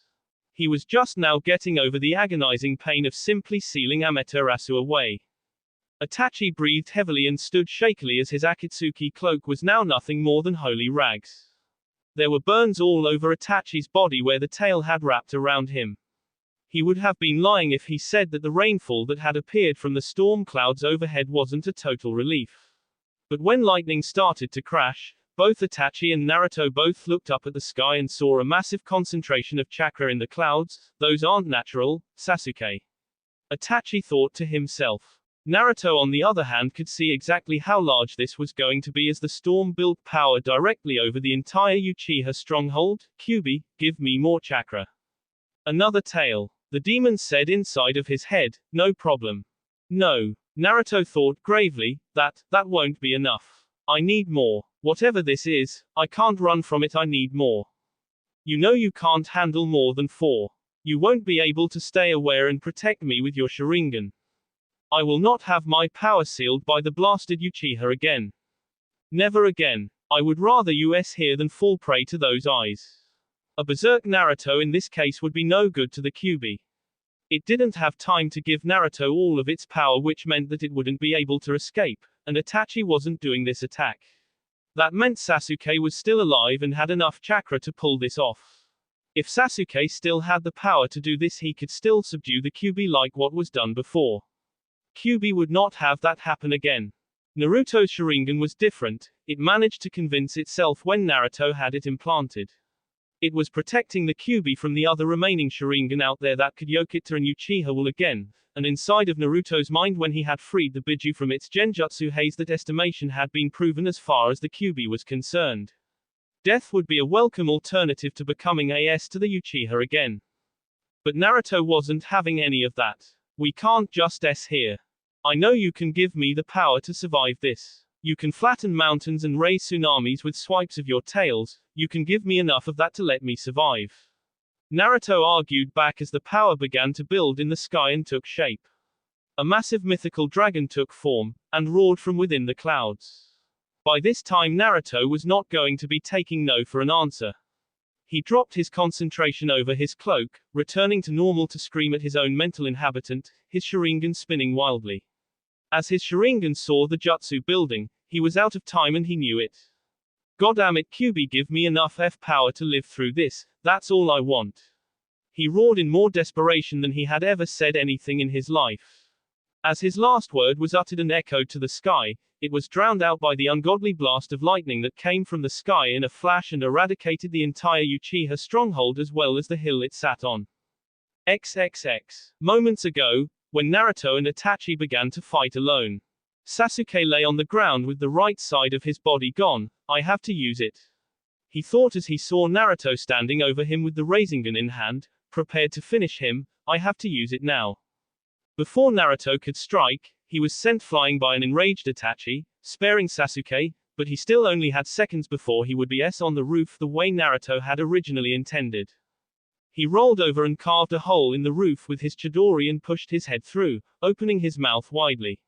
He was just now getting over the agonizing pain of simply sealing Amaterasu away. Itachi breathed heavily and stood shakily as his Akatsuki cloak was now nothing more than holy rags. There were burns all over Itachi's body where the tail had wrapped around him. He would have been lying if he said that the rainfall that had appeared from the storm clouds overhead wasn't a total relief. But when lightning started to crash, Both Itachi and Naruto both looked up at the sky and saw a massive concentration of chakra in the clouds. Those aren't natural, Sasuke. Itachi thought to himself. Naruto on the other hand could see exactly how large this was going to be as the storm built power directly over the entire Uchiha stronghold. Kyuubi, give me more chakra. Another tail. The demon said inside of his head, no problem. No. Naruto thought gravely, that won't be enough. I need more. Whatever this is, I can't run from it, I need more. You know you can't handle more than 4. You won't be able to stay aware and protect me with your Sharingan. I will not have my power sealed by the blasted Uchiha again. Never again. I would rather US here than fall prey to those eyes. A berserk Naruto in this case would be no good to the Kyuubi. It didn't have time to give Naruto all of its power, which meant that it wouldn't be able to escape, and Itachi wasn't doing this attack. That meant Sasuke was still alive and had enough chakra to pull this off. If Sasuke still had the power to do this, he could still subdue the Kyuubi like what was done before. Kyuubi would not have that happen again. Naruto's Sharingan was different, it managed to convince itself when Naruto had it implanted. It was protecting the Kyuubi from the other remaining Sharingan out there that could yoke it to an Uchiha will again, and inside of Naruto's mind when he had freed the Biju from its genjutsu haze, that estimation had been proven as far as the Kyuubi was concerned. Death would be a welcome alternative to becoming AS to the Uchiha again. But Naruto wasn't having any of that. We can't just S here. I know you can give me the power to survive this. You can flatten mountains and raise tsunamis with swipes of your tails, you can give me enough of that to let me survive. Naruto argued back as the power began to build in the sky and took shape. A massive mythical dragon took form, and roared from within the clouds. By this time Naruto was not going to be taking no for an answer. He dropped his concentration over his cloak, returning to normal to scream at his own mental inhabitant, his Sharingan spinning wildly. As his Sharingan saw the jutsu building, he was out of time and he knew it. Goddamn it, Kyuubi, give me enough F power to live through this, that's all I want. He roared in more desperation than he had ever said anything in his life. As his last word was uttered and echoed to the sky, it was drowned out by the ungodly blast of lightning that came from the sky in a flash and eradicated the entire Uchiha stronghold as well as the hill it sat on. XXX. Moments ago, when Naruto and Itachi began to fight alone. Sasuke lay on the ground with the right side of his body gone. I have to use it. He thought as he saw Naruto standing over him with the Rasengan in hand, prepared to finish him. I have to use it now. Before Naruto could strike, he was sent flying by an enraged Itachi, sparing Sasuke, but he still only had seconds before he would be on the roof the way Naruto had originally intended. He rolled over and carved a hole in the roof with his Chidori and pushed his head through, opening his mouth widely.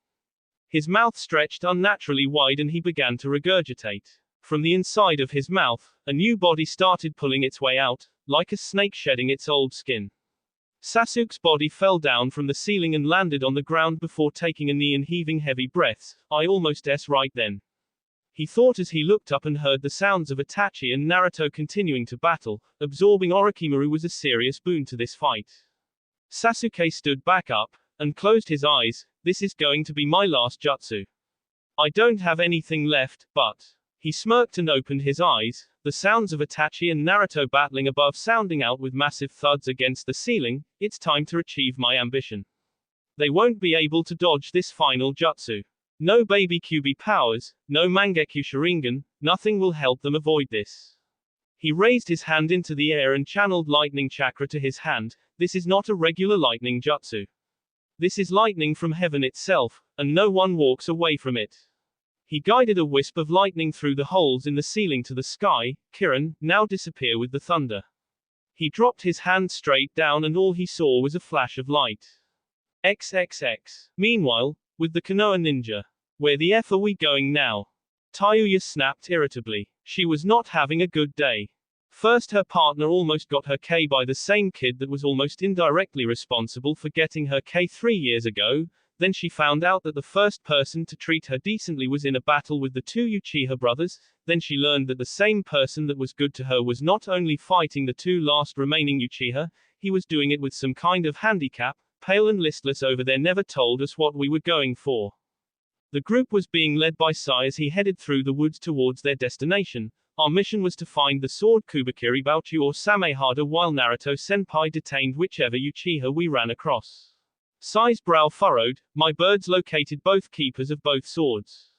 His mouth stretched unnaturally wide and he began to regurgitate. From the inside of his mouth, a new body started pulling its way out, like a snake shedding its old skin. Sasuke's body fell down from the ceiling and landed on the ground before taking a knee and heaving heavy breaths. I almost right then. He thought as he looked up and heard the sounds of Itachi and Naruto continuing to battle. Absorbing Orochimaru was a serious boon to this fight. Sasuke stood back up, and closed his eyes. This is going to be my last jutsu. I don't have anything left, but... He smirked and opened his eyes, the sounds of Itachi and Naruto battling above sounding out with massive thuds against the ceiling. It's time to achieve my ambition. They won't be able to dodge this final jutsu. No baby Kyuubi powers, no Mangekyo Sharingan, nothing will help them avoid this. He raised his hand into the air and channeled lightning chakra to his hand. This is not a regular lightning jutsu. This is lightning from heaven itself, and no one walks away from it. He guided a wisp of lightning through the holes in the ceiling to the sky. Kiran, now disappear with the thunder. He dropped his hand straight down and all he saw was a flash of light. XXX. Meanwhile, with the Konoha ninja. Where the F are we going now? Tayuya snapped irritably. She was not having a good day. First her partner almost got her K by the same kid that was almost indirectly responsible for getting her K 3 years ago, then she found out that the first person to treat her decently was in a battle with the 2 Uchiha brothers, then she learned that the same person that was good to her was not only fighting the 2 last remaining Uchiha, he was doing it with some kind of handicap. Pale and listless over there, never told us what we were going for. The group was being led by Sai as he headed through the woods towards their destination. Our mission was to find the sword Kubikiri Bouchu or Samehada while Naruto-senpai detained whichever Uchiha we ran across. Sai's brow furrowed. My birds located both keepers of both swords.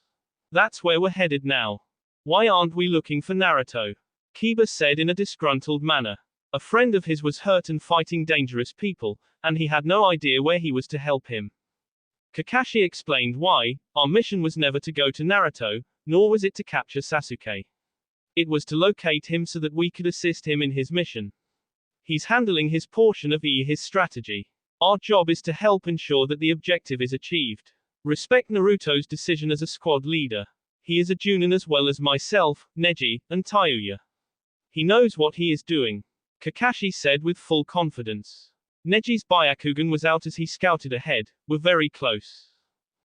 That's where we're headed now. Why aren't we looking for Naruto? Kiba said in a disgruntled manner. A friend of his was hurt and fighting dangerous people, and he had no idea where he was to help him. Kakashi explained why. Our mission was never to go to Naruto, nor was it to capture Sasuke. It was to locate him so that we could assist him in his mission. He's handling his portion of his strategy. Our job is to help ensure that the objective is achieved. Respect Naruto's decision as a squad leader. He is a Junin as well as myself, Neji, and Tayuya. He knows what he is doing. Kakashi said with full confidence. Neji's Byakugan was out as he scouted ahead. We're very close.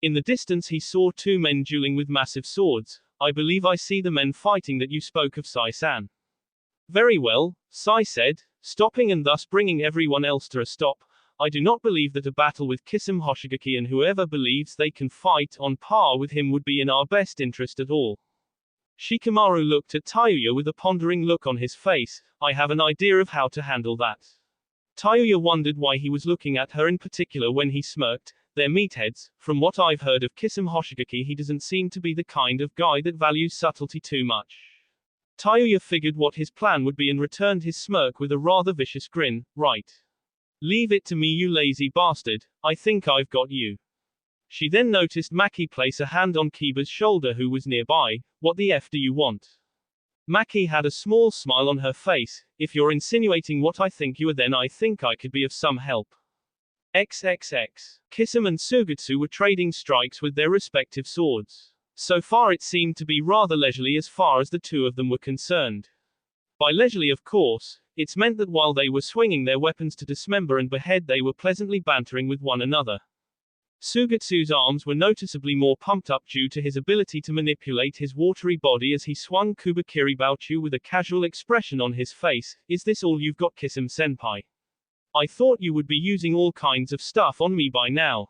In the distance he saw two men dueling with massive swords. I believe I see the men fighting that you spoke of, Sai-san. Very well, Sai said, stopping and thus bringing everyone else to a stop. I do not believe that a battle with Kisame Hoshigaki and whoever believes they can fight on par with him would be in our best interest at all. Shikamaru looked at Tayuya with a pondering look on his face. I have an idea of how to handle that. Tayuya wondered why he was looking at her in particular when he smirked. They're meatheads. From what I've heard of Kisame Hoshigaki, he doesn't seem to be the kind of guy that values subtlety too much. Tayuya figured what his plan would be and returned his smirk with a rather vicious grin. Right. Leave it to me, you lazy bastard. I think I've got you. She then noticed Maki place a hand on Kiba's shoulder, who was nearby. What the F do you want? Maki had a small smile on her face. If you're insinuating what I think you are, then I think I could be of some help. XXX. Kisame and Sugetsu were trading strikes with their respective swords. So far it seemed to be rather leisurely as far as the two of them were concerned. By leisurely, of course, it's meant that while they were swinging their weapons to dismember and behead, they were pleasantly bantering with one another. Sugetsu's arms were noticeably more pumped up due to his ability to manipulate his watery body as he swung Kubikiri Bouchu with a casual expression on his face. Is this all you've got, Kisame-senpai? I thought you would be using all kinds of stuff on me by now.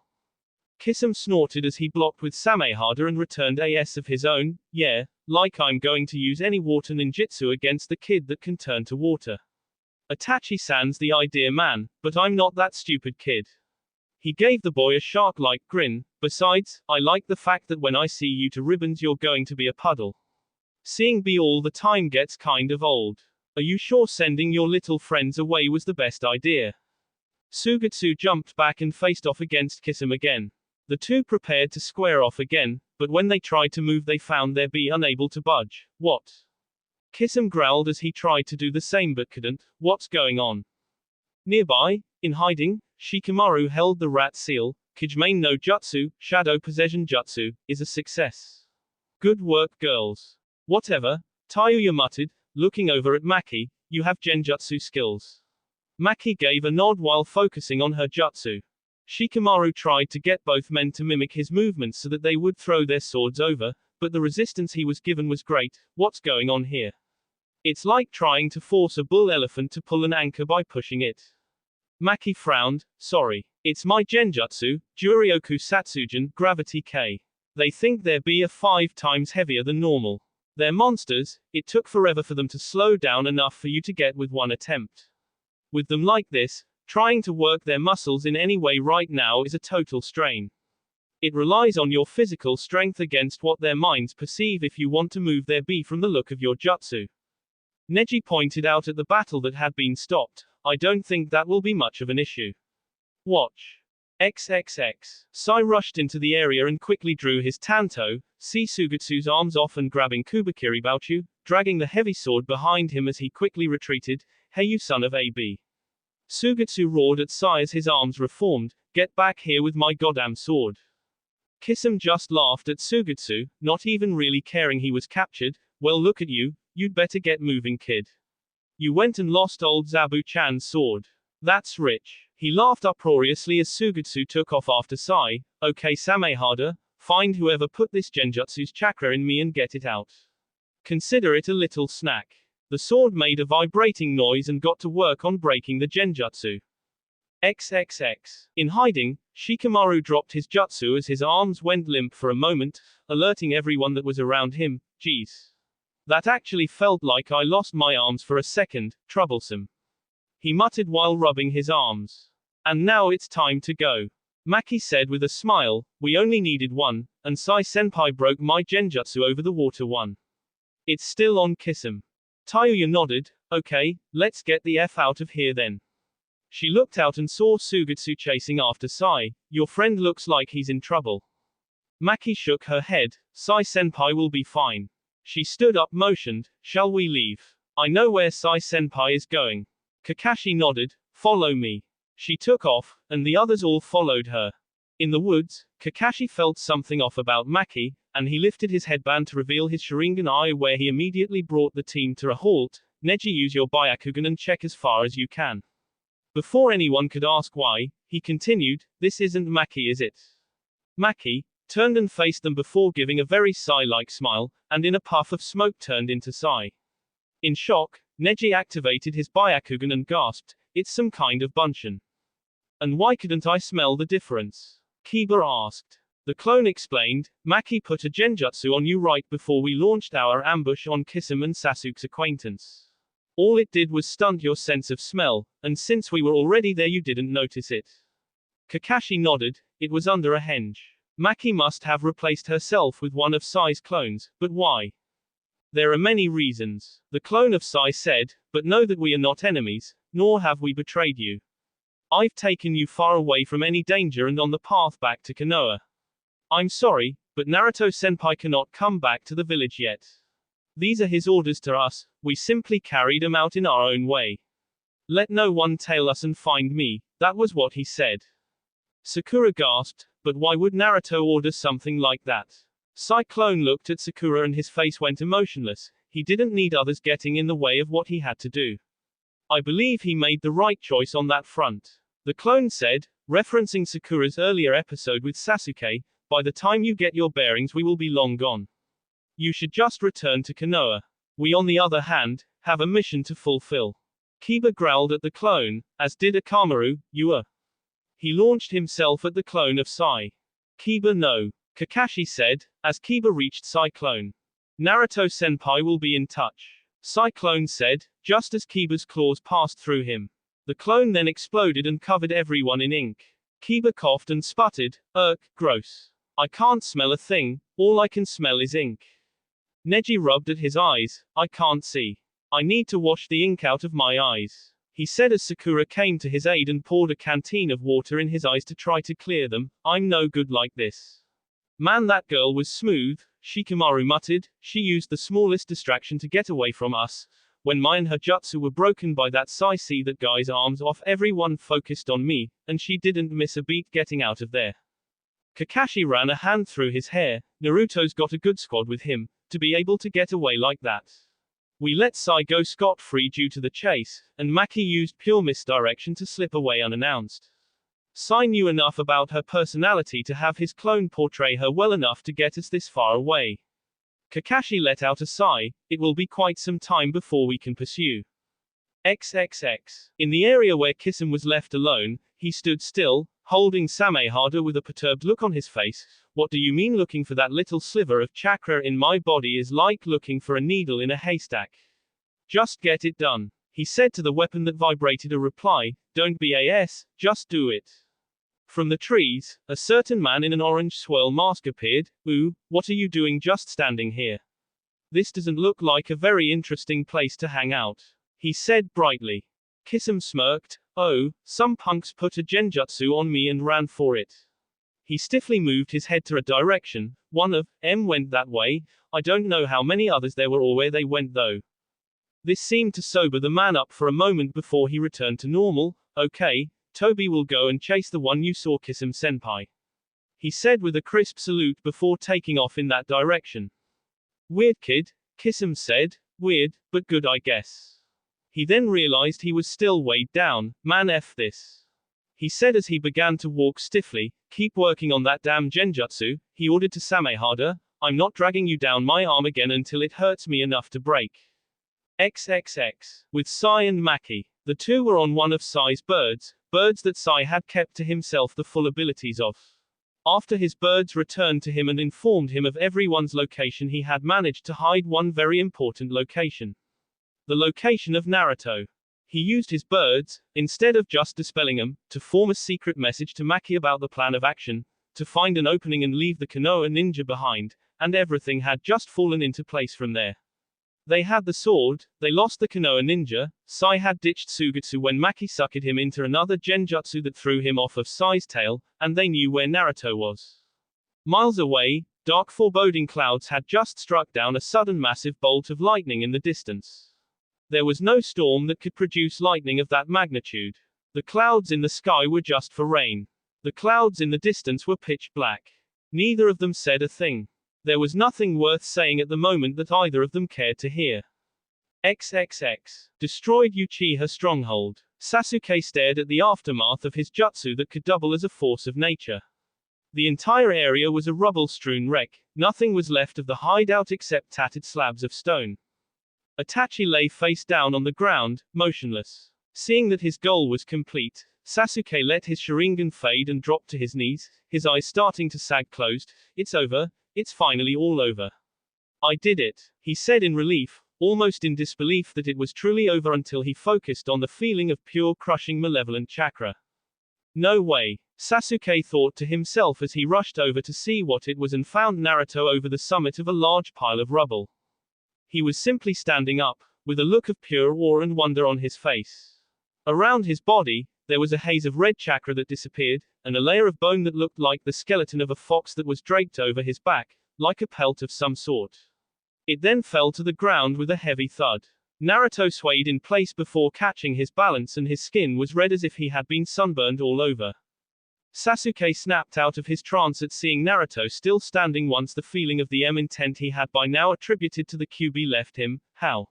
Kisame snorted as he blocked with Samehada and returned AS of his own. Yeah, like I'm going to use any water ninjutsu against the kid that can turn to water. Itachi-san's the idea, man, but I'm not that stupid kid. He gave the boy a shark-like grin. Besides, I like the fact that when I see you to ribbons you're going to be a puddle. Seeing B all the time gets kind of old. Are you sure sending your little friends away was the best idea? Sugetsu jumped back and faced off against Kisame again. The two prepared to square off again, but when they tried to move they found their B unable to budge. What? Kisame growled as he tried to do the same but couldn't. What's going on? Nearby, in hiding, Shikamaru held the rat seal. Kijimane no Jutsu, Shadow Possession Jutsu, is a success. Good work, girls. Whatever, Tayuya muttered, looking over at Maki. You have genjutsu skills. Maki gave a nod while focusing on her jutsu. Shikamaru tried to get both men to mimic his movements so that they would throw their swords over, but the resistance he was given was great. What's going on here? It's like trying to force a bull elephant to pull an anchor by pushing it. Maki frowned. Sorry. It's my genjutsu, Juryoku Satsujin, Gravity K. They think their B are 5 times heavier than normal. They're monsters. It took forever for them to slow down enough for you to get with one attempt. With them like this, trying to work their muscles in any way right now is a total strain. It relies on your physical strength against what their minds perceive if you want to move their B from the look of your jutsu. Neji pointed out at the battle that had been stopped. I don't think that will be much of an issue. Watch. XXX. Sai rushed into the area and quickly drew his tanto, see Sugetsu's arms off and grabbing Kubikiri Bouchu, dragging the heavy sword behind him as he quickly retreated. Hey you son of a b. Sugetsu roared at Sai as his arms reformed. Get back here with my goddamn sword. Kisame just laughed at Sugetsu, not even really caring he was captured. Well look at you, you'd better get moving kid. You went and lost old Zabu-chan's sword. That's rich. He laughed uproariously as Sugetsu took off after Sai. Okay Samehada, find whoever put this genjutsu's chakra in me and get it out. Consider it a little snack. The sword made a vibrating noise and got to work on breaking the genjutsu. XXX. In hiding, Shikamaru dropped his jutsu as his arms went limp for a moment, alerting everyone that was around him. Geez. That actually felt like I lost my arms for a second, troublesome. He muttered while rubbing his arms. And now it's time to go. Maki said with a smile, we only needed one, and Sai-senpai broke my genjutsu over the water one. It's still on Kisum. Tayuya nodded, okay, let's get the F out of here then. She looked out and saw Sugetsu chasing after Sai. Your friend looks like he's in trouble. Maki shook her head, Sai-senpai will be fine. She stood up, motioned, shall we leave? I know where Sai-senpai is going. Kakashi nodded, follow me. She took off, and the others all followed her. In the woods, Kakashi felt something off about Maki, and he lifted his headband to reveal his Sharingan eye, where he immediately brought the team to a halt. Neji, use your Byakugan and check as far as you can. Before anyone could ask why, he continued, this isn't Maki, is it? Maki turned and faced them before giving a very Sai-like smile, and in a puff of smoke turned into Sai. In shock, Neji activated his Byakugan and gasped, it's some kind of Bunshin. And why couldn't I smell the difference? Kiba asked. The clone explained, Maki put a genjutsu on you right before we launched our ambush on Kisum and Sasuke's acquaintance. All it did was stunt your sense of smell, and since we were already there you didn't notice it. Kakashi nodded, it was under a henge. Maki must have replaced herself with one of Sai's clones, but why? There are many reasons, the clone of Sai said, but know that we are not enemies, nor have we betrayed you. I've taken you far away from any danger and on the path back to Konoha. I'm sorry, but Naruto-senpai cannot come back to the village yet. These are his orders to us, we simply carried him out in our own way. Let no one tail us and find me, that was what he said. Sakura gasped, but why would Naruto order something like that? Cyclone looked at Sakura and his face went emotionless, he didn't need others getting in the way of what he had to do. I believe he made the right choice on that front. The clone said, referencing Sakura's earlier episode with Sasuke, by the time you get your bearings we will be long gone. You should just return to Konoha. We on the other hand, have a mission to fulfill. Kiba growled at the clone, as did Akamaru, you are. He launched himself at the clone of Sai. Kiba no. Kakashi said, as Kiba reached Cyclone. Naruto-senpai will be in touch. Cyclone said, just as Kiba's claws passed through him. The clone then exploded and covered everyone in ink. Kiba coughed and sputtered, gross. I can't smell a thing, all I can smell is ink. Neji rubbed at his eyes, I can't see. I need to wash the ink out of my eyes. He said as Sakura came to his aid and poured a canteen of water in his eyes to try to clear them, I'm no good like this. Man, that girl was smooth, Shikamaru muttered, she used the smallest distraction to get away from us. When mine and her jutsu were broken by that Sai, see that guy's arms off, everyone focused on me, and she didn't miss a beat getting out of there. Kakashi ran a hand through his hair, Naruto's got a good squad with him, to be able to get away like that. We let Sai go scot-free due to the chase, and Maki used pure misdirection to slip away unannounced. Sai knew enough about her personality to have his clone portray her well enough to get us this far away. Kakashi let out a sigh, it will be quite some time before we can pursue. XXX. In the area where Kisum was left alone, he stood still, holding Samehada with a perturbed look on his face. What do you mean looking for that little sliver of chakra in my body is like looking for a needle in a haystack? Just get it done. He said to the weapon that vibrated a reply, don't be AS, just do it. From the trees, a certain man in an orange swirl mask appeared. Ooh, what are you doing just standing here? This doesn't look like a very interesting place to hang out, he said brightly. Kisum smirked, oh, some punks put a genjutsu on me and ran for it. He stiffly moved his head to a direction, one of M went that way, I don't know how many others there were or where they went though. This seemed to sober the man up for a moment before he returned to normal. Okay, Toby will go and chase the one you saw, Kisum-senpai. He said with a crisp salute before taking off in that direction. Weird kid, Kisum said, weird, but good I guess. He then realized he was still weighed down, man F this. He said as he began to walk stiffly, keep working on that damn genjutsu, he ordered to Samehada, I'm not dragging you down my arm again until it hurts me enough to break. XXX. With Sai and Maki. The two were on one of Sai's birds, birds that Sai had kept to himself the full abilities of. After his birds returned to him and informed him of everyone's location, he had managed to hide one very important location. The location of Naruto. He used his birds, instead of just dispelling them, to form a secret message to Maki about the plan of action, to find an opening and leave the Konoha ninja behind, and everything had just fallen into place from there. They had the sword, they lost the Konoha ninja, Sai had ditched Sugetsu when Maki suckered him into another genjutsu that threw him off of Sai's tail, and they knew where Naruto was. Miles away, dark foreboding clouds had just struck down a sudden massive bolt of lightning in the distance. There was no storm that could produce lightning of that magnitude. The clouds in the sky were just for rain. The clouds in the distance were pitch black. Neither of them said a thing. There was nothing worth saying at the moment that either of them cared to hear. XXX. Destroyed Uchiha stronghold. Sasuke stared at the aftermath of his jutsu that could double as a force of nature. The entire area was a rubble-strewn wreck. Nothing was left of the hideout except tattered slabs of stone. Itachi lay face down on the ground, motionless. Seeing that his goal was complete, Sasuke let his Sharingan fade and dropped to his knees, his eyes starting to sag closed. It's over. It's finally all over. I did it, he said in relief, almost in disbelief that it was truly over until he focused on the feeling of pure crushing malevolent chakra. No way, Sasuke thought to himself as he rushed over to see what it was and found Naruto over the summit of a large pile of rubble. He was simply standing up, with a look of pure awe and wonder on his face. Around his body, there was a haze of red chakra that disappeared, and a layer of bone that looked like the skeleton of a fox that was draped over his back, like a pelt of some sort. It then fell to the ground with a heavy thud. Naruto swayed in place before catching his balance and his skin was red as if he had been sunburned all over. Sasuke snapped out of his trance at seeing Naruto still standing once the feeling of the intent he had by now attributed to the Kyuubi left him. How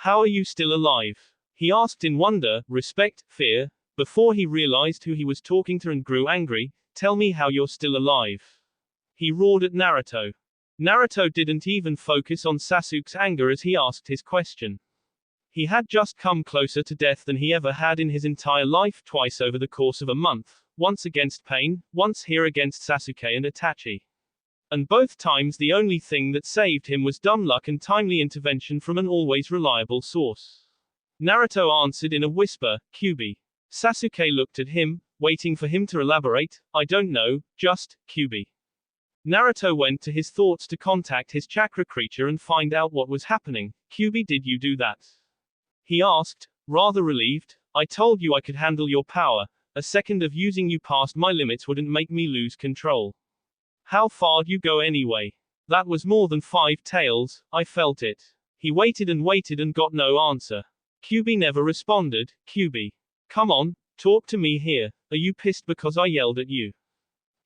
are you still alive? He asked in wonder, respect, fear, before he realized who he was talking to and grew angry. Tell me how you're still alive. He roared at Naruto. Naruto didn't even focus on Sasuke's anger as he asked his question. He had just come closer to death than he ever had in his entire life, twice over the course of a month, once against pain, once here against Sasuke and Itachi. And both times the only thing that saved him was dumb luck and timely intervention from an always reliable source. Naruto answered in a whisper, Kyuubi. Sasuke looked at him, waiting for him to elaborate. I don't know, just, Kyuubi. Naruto went to his thoughts to contact his chakra creature and find out what was happening. Kyuubi, did you do that? He asked, rather relieved. I told you I could handle your power. A second of using you past my limits wouldn't make me lose control. How far'd you go anyway? That was more than 5 tails, I felt it. He waited and got no answer. Kyuubi never responded. Kyuubi. Come on, talk to me here. Are you pissed because I yelled at you?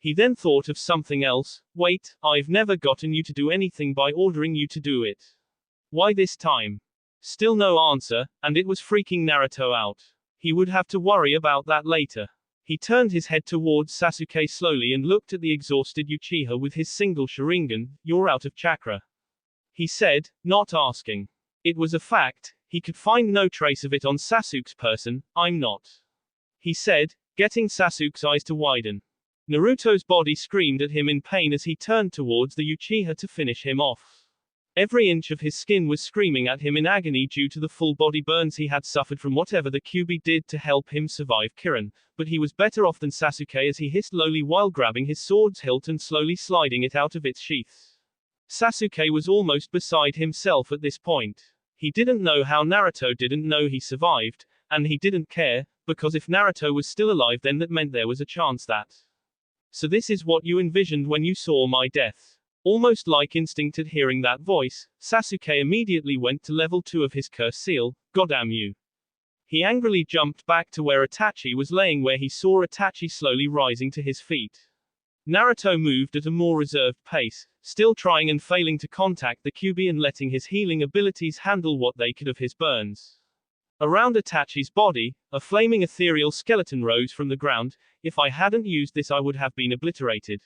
He then thought of something else. Wait, I've never gotten you to do anything by ordering you to do it. Why this time? Still no answer, and it was freaking Naruto out. He would have to worry about that later. He turned his head towards Sasuke slowly and looked at the exhausted Uchiha with his single Sharingan. You're out of chakra. He said, not asking. It was a fact, he could find no trace of it on Sasuke's person. I'm not. He said, getting Sasuke's eyes to widen. Naruto's body screamed at him in pain as he turned towards the Uchiha to finish him off. Every inch of his skin was screaming at him in agony due to the full body burns he had suffered from whatever the Kyuubi did to help him survive Kirin, but he was better off than Sasuke as he hissed lowly while grabbing his sword's hilt and slowly sliding it out of its sheath. Sasuke was almost beside himself at this point. He didn't know how Naruto didn't know he survived, and he didn't care, because if Naruto was still alive then that meant there was a chance that. So this is what you envisioned when you saw my death. Almost like instinct at hearing that voice, Sasuke immediately went to level 2 of his curse seal. Goddamn you. He angrily jumped back to where Itachi was laying where he saw Itachi slowly rising to his feet. Naruto moved at a more reserved pace, still trying and failing to contact the Kyuubi and letting his healing abilities handle what they could of his burns. Around Itachi's body, a flaming ethereal skeleton rose from the ground. If I hadn't used this I would have been obliterated.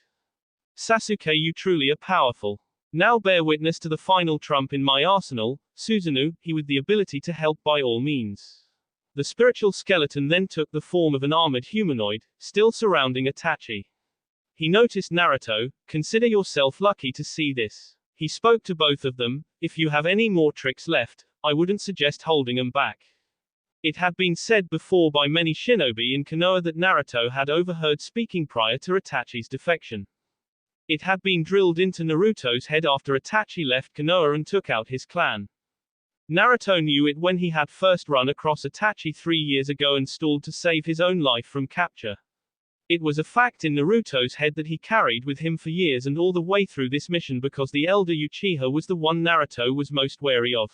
Sasuke, you truly are powerful. Now bear witness to the final trump in my arsenal, Susanoo, he with the ability to help by all means. The spiritual skeleton then took the form of an armored humanoid, still surrounding Itachi. He noticed Naruto. Consider yourself lucky to see this. He spoke to both of them. If you have any more tricks left, I wouldn't suggest holding them back. It had been said before by many shinobi in Konoha that Naruto had overheard speaking prior to Itachi's defection. It had been drilled into Naruto's head after Itachi left Konoha and took out his clan. Naruto knew it when he had first run across Itachi 3 years ago and stalled to save his own life from capture. It was a fact in Naruto's head that he carried with him for years and all the way through this mission because the elder Uchiha was the one Naruto was most wary of.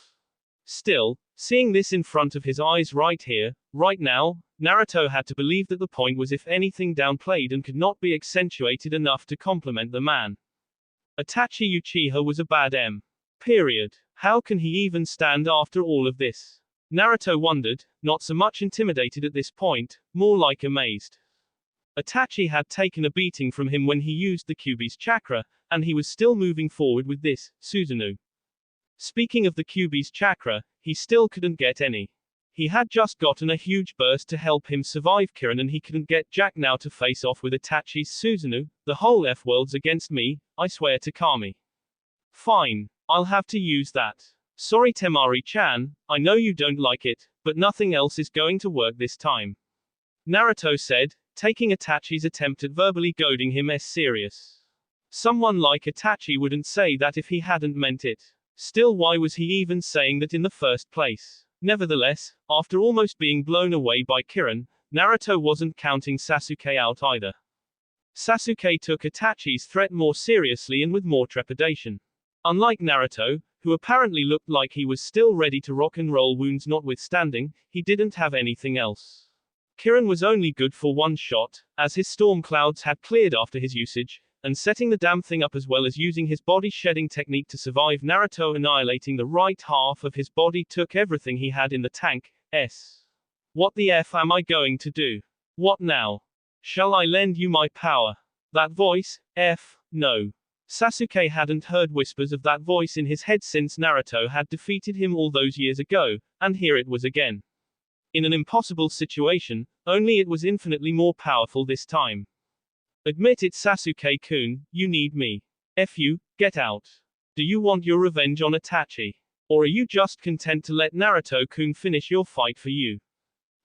Still, seeing this in front of his eyes right here, right now, Naruto had to believe that the point was if anything downplayed and could not be accentuated enough to compliment the man. Itachi Uchiha was a bad M. Period. How can he even stand after all of this? Naruto wondered, not so much intimidated at this point, more like amazed. Itachi had taken a beating from him when he used the Kyuubi's chakra, and he was still moving forward with this, Susanoo. Speaking of the Kyuubi's chakra, he still couldn't get any. He had just gotten a huge burst to help him survive Kirin and he couldn't get Jack now to face off with Itachi's Susanoo. The whole F-world's against me, I swear to Kami. Fine. I'll have to use that. Sorry Temari-chan, I know you don't like it, but nothing else is going to work this time. Naruto said, taking Itachi's attempt at verbally goading him serious. Someone like Itachi wouldn't say that if he hadn't meant it. Still, why was he even saying that in the first place? Nevertheless, after almost being blown away by Kirin, Naruto wasn't counting Sasuke out either. Sasuke took Itachi's threat more seriously and with more trepidation. Unlike Naruto, who apparently looked like he was still ready to rock and roll wounds notwithstanding, he didn't have anything else. Kirin was only good for one shot, as his storm clouds had cleared after his usage, and setting the damn thing up as well as using his body shedding technique to survive Naruto annihilating the right half of his body took everything he had in the tank. What the F am I going to do? What now? Shall I lend you my power? That voice? No. Sasuke hadn't heard whispers of that voice in his head since Naruto had defeated him all those years ago, and here it was again. In an impossible situation, only it was infinitely more powerful this time. Admit it, Sasuke-kun, you need me. F you, get out. Do you want your revenge on Itachi? Or are you just content to let Naruto-kun finish your fight for you?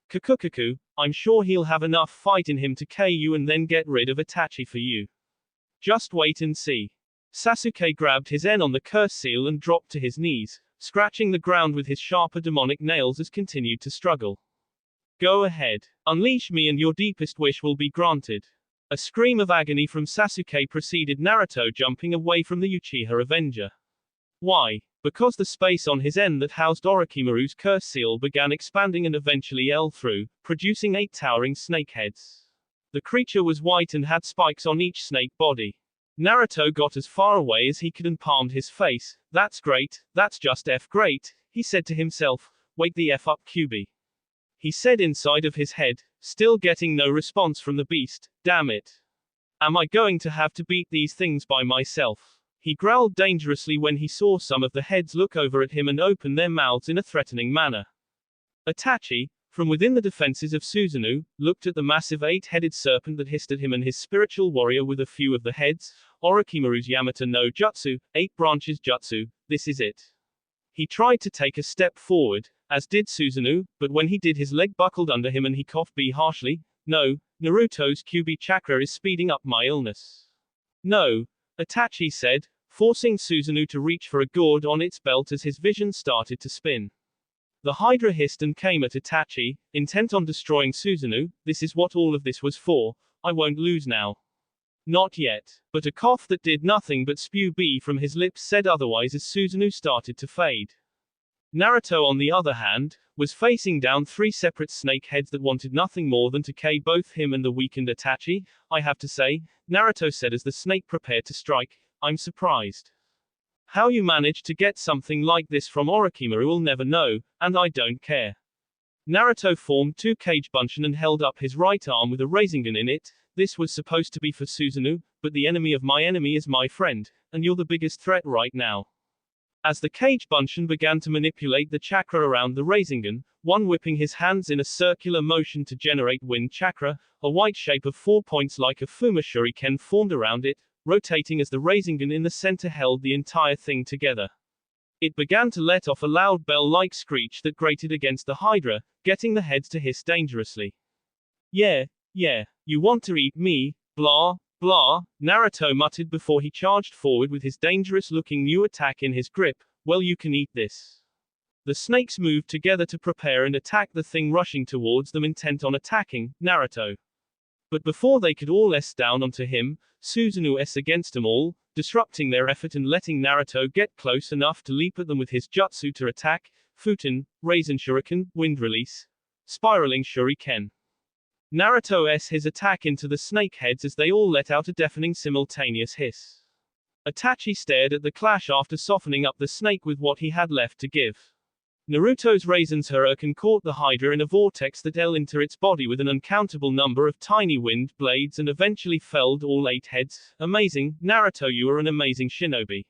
Kakukaku, I'm sure he'll have enough fight in him to KO you and then get rid of Itachi for you. Just wait and see. Sasuke grabbed his N on the curse seal and dropped to his knees, scratching the ground with his sharper demonic nails as continued to struggle. Go ahead. Unleash me and your deepest wish will be granted. A scream of agony from Sasuke preceded Naruto jumping away from the Uchiha Avenger. Why? Because the space on his end that housed Orochimaru's curse seal began expanding and eventually through, producing 8 towering snake heads. The creature was white and had spikes on each snake body. Naruto got as far away as he could and palmed his face. That's great, that's just F great, he said to himself. Wake the F up, Kyuubi. He said inside of his head, still getting no response from the beast. Damn it. Am I going to have to beat these things by myself? He growled dangerously when he saw some of the heads look over at him and open their mouths in a threatening manner. Itachi, from within the defenses of Susanoo, looked at the massive 8-headed serpent that hissed at him and his spiritual warrior with a few of the heads. Orochimaru's Yamata no Jutsu, 8 branches Jutsu, this is it. He tried to take a step forward, as did Susanoo, but when he did his leg buckled under him and he coughed harshly. No, Naruto's Kyuubi chakra is speeding up my illness. No, Itachi said, forcing Susanoo to reach for a gourd on its belt as his vision started to spin. The Hydra hissed and came at Itachi, intent on destroying Susanoo. This is what all of this was for. I won't lose now. Not yet. But a cough that did nothing but spew B from his lips said otherwise as Susanoo started to fade. Naruto, on the other hand, was facing down 3 separate snake heads that wanted nothing more than to KO both him and the weakened Itachi. I have to say, Naruto said as the snake prepared to strike, I'm surprised. How you managed to get something like this from Orochimaru will never know, and I don't care. Naruto formed 2 cage bunshin and held up his right arm with a Rasengan in it. This was supposed to be for Susanoo, but the enemy of my enemy is my friend, and you're the biggest threat right now. As the Cage Bunshin began to manipulate the chakra around the Rasengan, one whipping his hands in a circular motion to generate wind chakra, a white shape of 4 points like a Fuma shuriken formed around it, rotating as the Rasengan in the center held the entire thing together. It began to let off a loud bell-like screech that grated against the Hydra, getting the heads to hiss dangerously. Yeah, you want to eat me, blah, blah, Naruto muttered before he charged forward with his dangerous-looking new attack in his grip. Well, you can eat this. The snakes moved together to prepare and attack the thing rushing towards them, intent on attacking Naruto. But before they could all S down onto him, Susanoo S against them all, disrupting their effort and letting Naruto get close enough to leap at them with his jutsu to attack, Futen, Raisin Shuriken, Wind Release, Spiraling Shuriken. Naruto S his attack into the snake heads as they all let out a deafening simultaneous hiss. Itachi stared at the clash after softening up the snake with what he had left to give. Naruto's Raisin's Hurricane caught the Hydra in a vortex that fell into its body with an uncountable number of tiny wind blades and eventually felled all 8 heads. Amazing, Naruto, you are an amazing shinobi.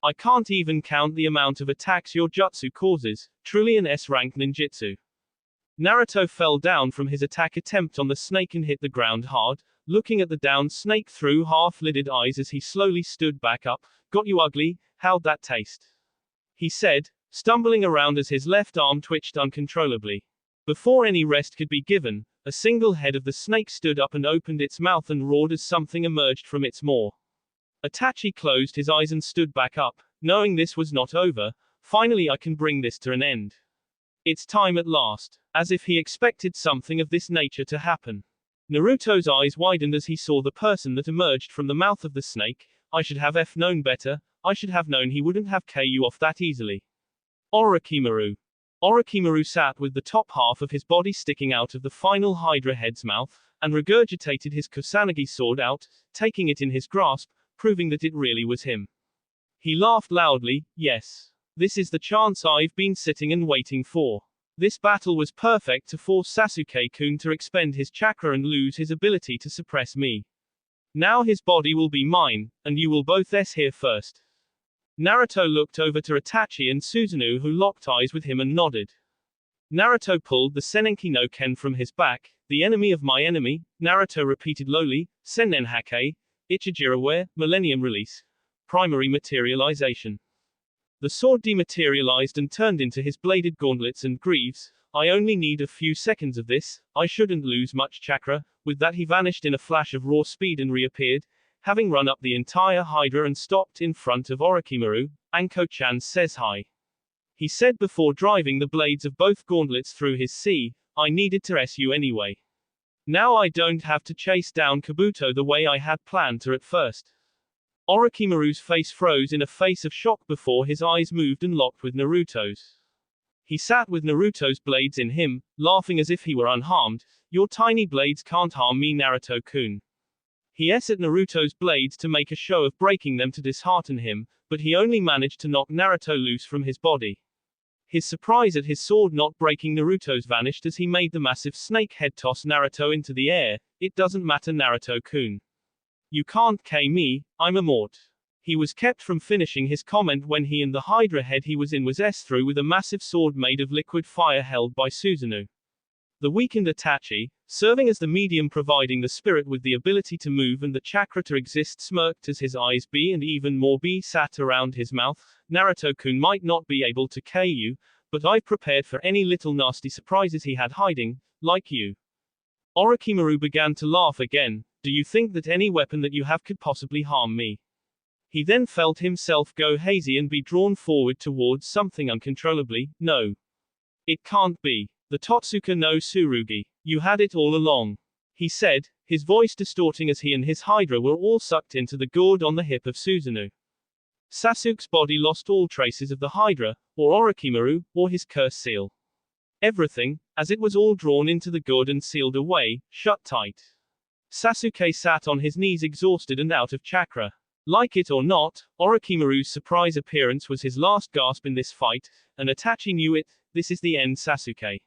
I can't even count the amount of attacks your jutsu causes, truly an S-rank ninjutsu. Naruto fell down from his attack attempt on the snake and hit the ground hard, looking at the downed snake through half-lidded eyes as he slowly stood back up. Got you ugly, how'd that taste? He said, stumbling around as his left arm twitched uncontrollably. Before any rest could be given, a single head of the snake stood up and opened its mouth and roared as something emerged from its maw. Itachi closed his eyes and stood back up, knowing this was not over. Finally, I can bring this to an end. It's time at last, as if he expected something of this nature to happen. Naruto's eyes widened as he saw the person that emerged from the mouth of the snake. I should have known better. I should have known he wouldn't have KO off that easily. Orochimaru. Orochimaru sat with the top half of his body sticking out of the final Hydra head's mouth, and regurgitated his Kusanagi sword out, taking it in his grasp, proving that it really was him. He laughed loudly. Yes. This is the chance I've been sitting and waiting for. This battle was perfect to force Sasuke-kun to expend his chakra and lose his ability to suppress me. Now his body will be mine, and you will both S here first. Naruto looked over to Itachi and Susanoo, who locked eyes with him and nodded. Naruto pulled the Senenki no Ken from his back. The enemy of my enemy, Naruto repeated lowly, Sennenhake, Ichijira, Millennium Release. Primary materialization. The sword dematerialized and turned into his bladed gauntlets and greaves. I only need a few seconds of this, I shouldn't lose much chakra. With that he vanished in a flash of raw speed and reappeared, having run up the entire Hydra and stopped in front of Orochimaru. Anko-chan says hi. He said before driving the blades of both gauntlets through his C. I needed to S you anyway. Now I don't have to chase down Kabuto the way I had planned to at first. Orochimaru's face froze in a face of shock before his eyes moved and locked with Naruto's. He sat with Naruto's blades in him, laughing as if he were unharmed. Your tiny blades can't harm me, Naruto-kun. He S at Naruto's blades to make a show of breaking them to dishearten him, but he only managed to knock Naruto loose from his body. His surprise at his sword not breaking Naruto's vanished as he made the massive snake head toss Naruto into the air. It doesn't matter, Naruto-kun. You can't K me, I'm a mort. He was kept from finishing his comment when he and the Hydra head he was in was S through with a massive sword made of liquid fire held by Susanoo. The weakened Itachi, serving as the medium providing the spirit with the ability to move and the chakra to exist, smirked as his eyes B and even more B sat around his mouth. Naruto-kun might not be able to K you, but I've prepared for any little nasty surprises he had hiding, like you. Orochimaru began to laugh again. Do you think that any weapon that you have could possibly harm me? He then felt himself go hazy and be drawn forward towards something uncontrollably. No. It can't be. The Totsuka no Tsurugi. You had it all along. He said, his voice distorting as he and his Hydra were all sucked into the gourd on the hip of Susanoo. Sasuke's body lost all traces of the Hydra, or Orochimaru, or his curse seal. Everything, as it was all drawn into the gourd and sealed away, shut tight. Sasuke sat on his knees exhausted and out of chakra. Like it or not, Orochimaru's surprise appearance was his last gasp in this fight, and Itachi knew it. This is the end, Sasuke.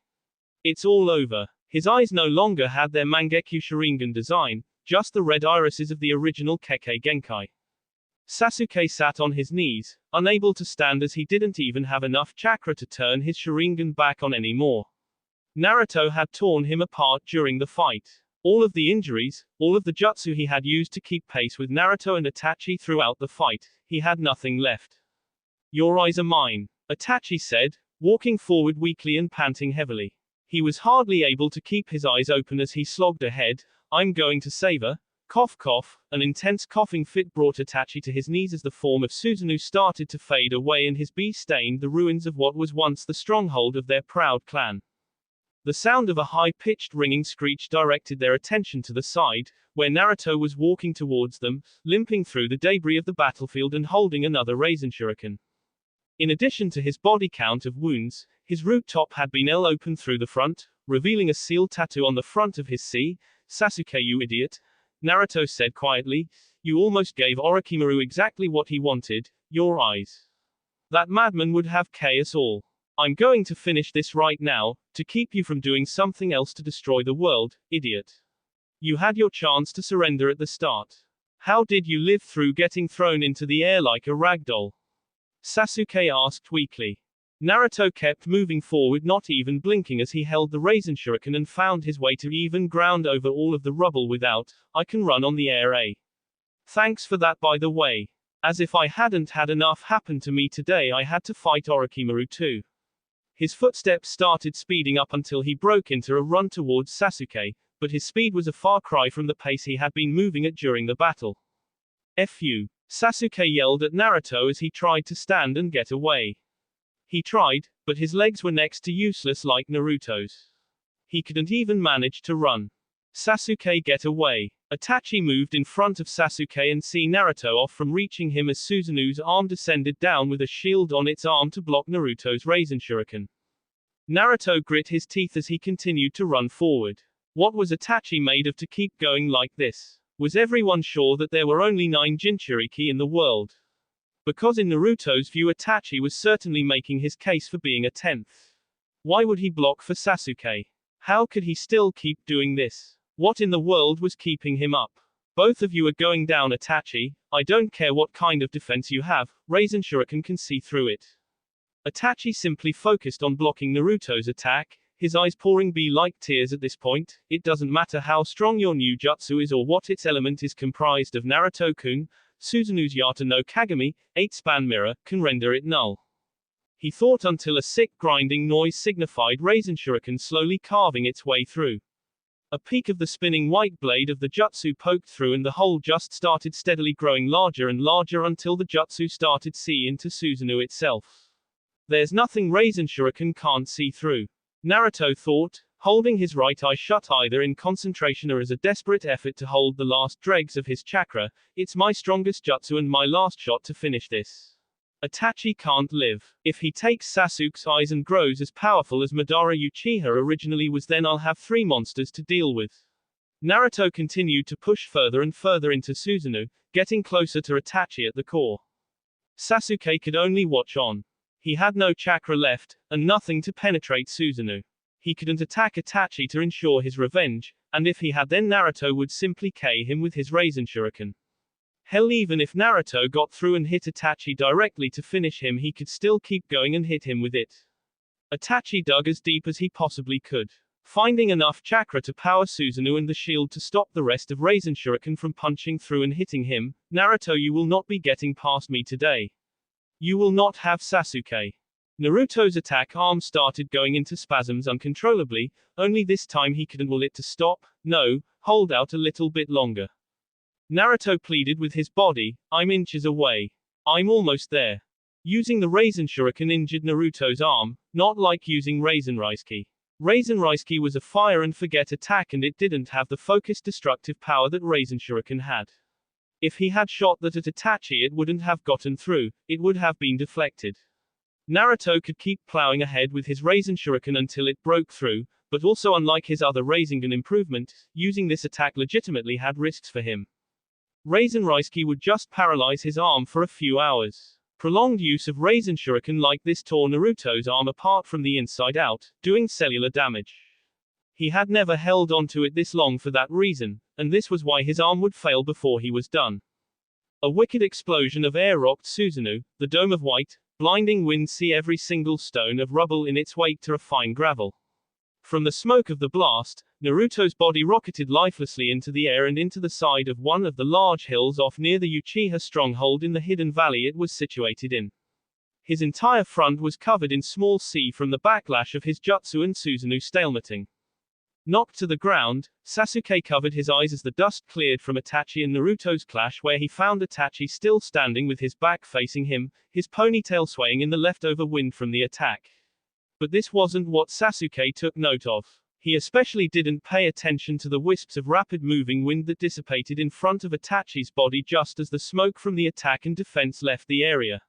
It's all over. His eyes no longer had their Mangekyo Sharingan design, just the red irises of the original Kekkei Genkai. Sasuke sat on his knees, unable to stand as he didn't even have enough chakra to turn his Sharingan back on anymore. Naruto had torn him apart during the fight. All of the injuries, all of the jutsu he had used to keep pace with Naruto and Itachi throughout the fight, he had nothing left. Your eyes are mine, Itachi said, walking forward weakly and panting heavily. He was hardly able to keep his eyes open as he slogged ahead. I'm going to save her. Cough cough, an intense coughing fit brought Itachi to his knees as the form of Susanoo started to fade away and his bee stained the ruins of what was once the stronghold of their proud clan. The sound of a high-pitched ringing screech directed their attention to the side, where Naruto was walking towards them, limping through the debris of the battlefield and holding another Raisin Shuriken. In addition to his body count of wounds, his root top had been open through the front, revealing a seal tattoo on the front of his C. Sasuke, you idiot, Naruto said quietly, you almost gave Orochimaru exactly what he wanted, your eyes. That madman would have us all. I'm going to finish this right now, to keep you from doing something else to destroy the world, idiot. You had your chance to surrender at the start. How did you live through getting thrown into the air like a ragdoll? Sasuke asked weakly. Naruto kept moving forward, not even blinking as he held the Raisin Shuriken and found his way to even ground over all of the rubble without, I can run on the air, eh? Thanks for that, by the way. As if I hadn't had enough happen to me today, I had to fight Orochimaru too. His footsteps started speeding up until he broke into a run towards Sasuke, but his speed was a far cry from the pace he had been moving at during the battle. F you, Sasuke yelled at Naruto as he tried to stand and get away. He tried, but his legs were next to useless like Naruto's. He couldn't even manage to run. Sasuke, get away. Itachi moved in front of Sasuke and see Naruto off from reaching him as Susanoo's arm descended down with a shield on its arm to block Naruto's Raisin Shuriken. Naruto grit his teeth as he continued to run forward. What was Itachi made of to keep going like this? Was everyone sure that there were only 9 Jinchuriki in the world? Because in Naruto's view Itachi was certainly making his case for being a 10th. Why would he block for Sasuke? How could he still keep doing this? What in the world was keeping him up? Both of you are going down, Itachi. I don't care what kind of defense you have, Raisin Shuriken can see through it. Itachi simply focused on blocking Naruto's attack, his eyes pouring like tears at this point. It doesn't matter how strong your new jutsu is or what its element is comprised of, Naruto-kun, Susanoo's Yata no Kagami, 8-span mirror, can render it null. He thought until a sick grinding noise signified Raisin Shuriken slowly carving its way through. A peak of the spinning white blade of the jutsu poked through and the hole just started steadily growing larger and larger until the jutsu started see into Susanoo itself. There's nothing Raisin Shuriken can't see through. Naruto thought, holding his right eye shut either in concentration or as a desperate effort to hold the last dregs of his chakra. It's my strongest jutsu and my last shot to finish this. Itachi can't live. If he takes Sasuke's eyes and grows as powerful as Madara Uchiha originally was, then I'll have 3 monsters to deal with. Naruto continued to push further and further into Susanoo, getting closer to Itachi at the core. Sasuke could only watch on. He had no chakra left, and nothing to penetrate Susanoo. He couldn't attack Itachi to ensure his revenge, and if he had, then Naruto would simply K him with his Raisin Shuriken. Hell, even if Naruto got through and hit Itachi directly to finish him, he could still keep going and hit him with it. Itachi dug as deep as he possibly could, finding enough chakra to power Susanoo and the shield to stop the rest of Raisin Shuriken from punching through and hitting him. Naruto, you will not be getting past me today. You will not have Sasuke. Naruto's attack arm started going into spasms uncontrollably, only this time he couldn't will it to stop. No, hold out a little bit longer. Naruto pleaded with his body, I'm inches away. I'm almost there. Using the Raisin Shuriken injured Naruto's arm, not like using Raisin Raisuke. Raisin Raisuke was a fire and forget attack and it didn't have the focused destructive power that Raisin Shuriken had. If he had shot that at Itachi, it wouldn't have gotten through, it would have been deflected. Naruto could keep plowing ahead with his Raisin Shuriken until it broke through, but also unlike his other Rasengan improvement, using this attack legitimately had risks for him. Raisin Raisuke would just paralyze his arm for a few hours. Prolonged use of Raisin Shuriken like this tore Naruto's arm apart from the inside out, doing cellular damage. He had never held onto it this long for that reason, and this was why his arm would fail before he was done. A wicked explosion of air rocked Susanoo, the dome of white, blinding wind see every single stone of rubble in its wake to a fine gravel. From the smoke of the blast, Naruto's body rocketed lifelessly into the air and into the side of one of the large hills off near the Uchiha stronghold in the hidden valley it was situated in. His entire front was covered in small sea from the backlash of his jutsu and Susanoo stalemating. Knocked to the ground, Sasuke covered his eyes as the dust cleared from Itachi and Naruto's clash, where he found Itachi still standing with his back facing him, his ponytail swaying in the leftover wind from the attack. But this wasn't what Sasuke took note of. He especially didn't pay attention to the wisps of rapid-moving wind that dissipated in front of Itachi's body just as the smoke from the attack and defense left the area.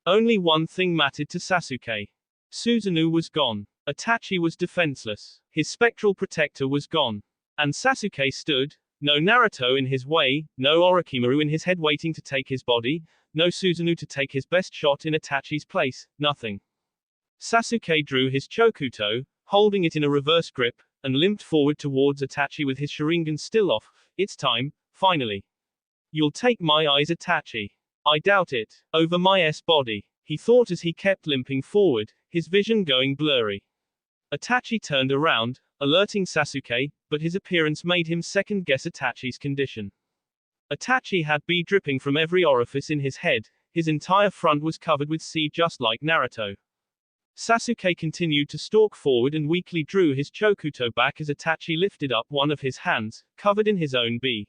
Only one thing mattered to Sasuke. Susanoo was gone. Itachi was defenseless. His spectral protector was gone. And Sasuke stood, no Naruto in his way, no Orochimaru in his head waiting to take his body, no Susanoo to take his best shot in Itachi's place, nothing. Sasuke drew his Chokuto, holding it in a reverse grip, and limped forward towards Itachi with his Sharingan still off. It's time, finally. You'll take my eyes, Itachi. I doubt it. Over my body, he thought as he kept limping forward, his vision going blurry. Itachi turned around, alerting Sasuke, but his appearance made him second-guess Itachi's condition. Itachi had blood dripping from every orifice in his head, his entire front was covered with sea just like Naruto. Sasuke continued to stalk forward and weakly drew his Chokuto back as Itachi lifted up one of his hands, covered in his own blood.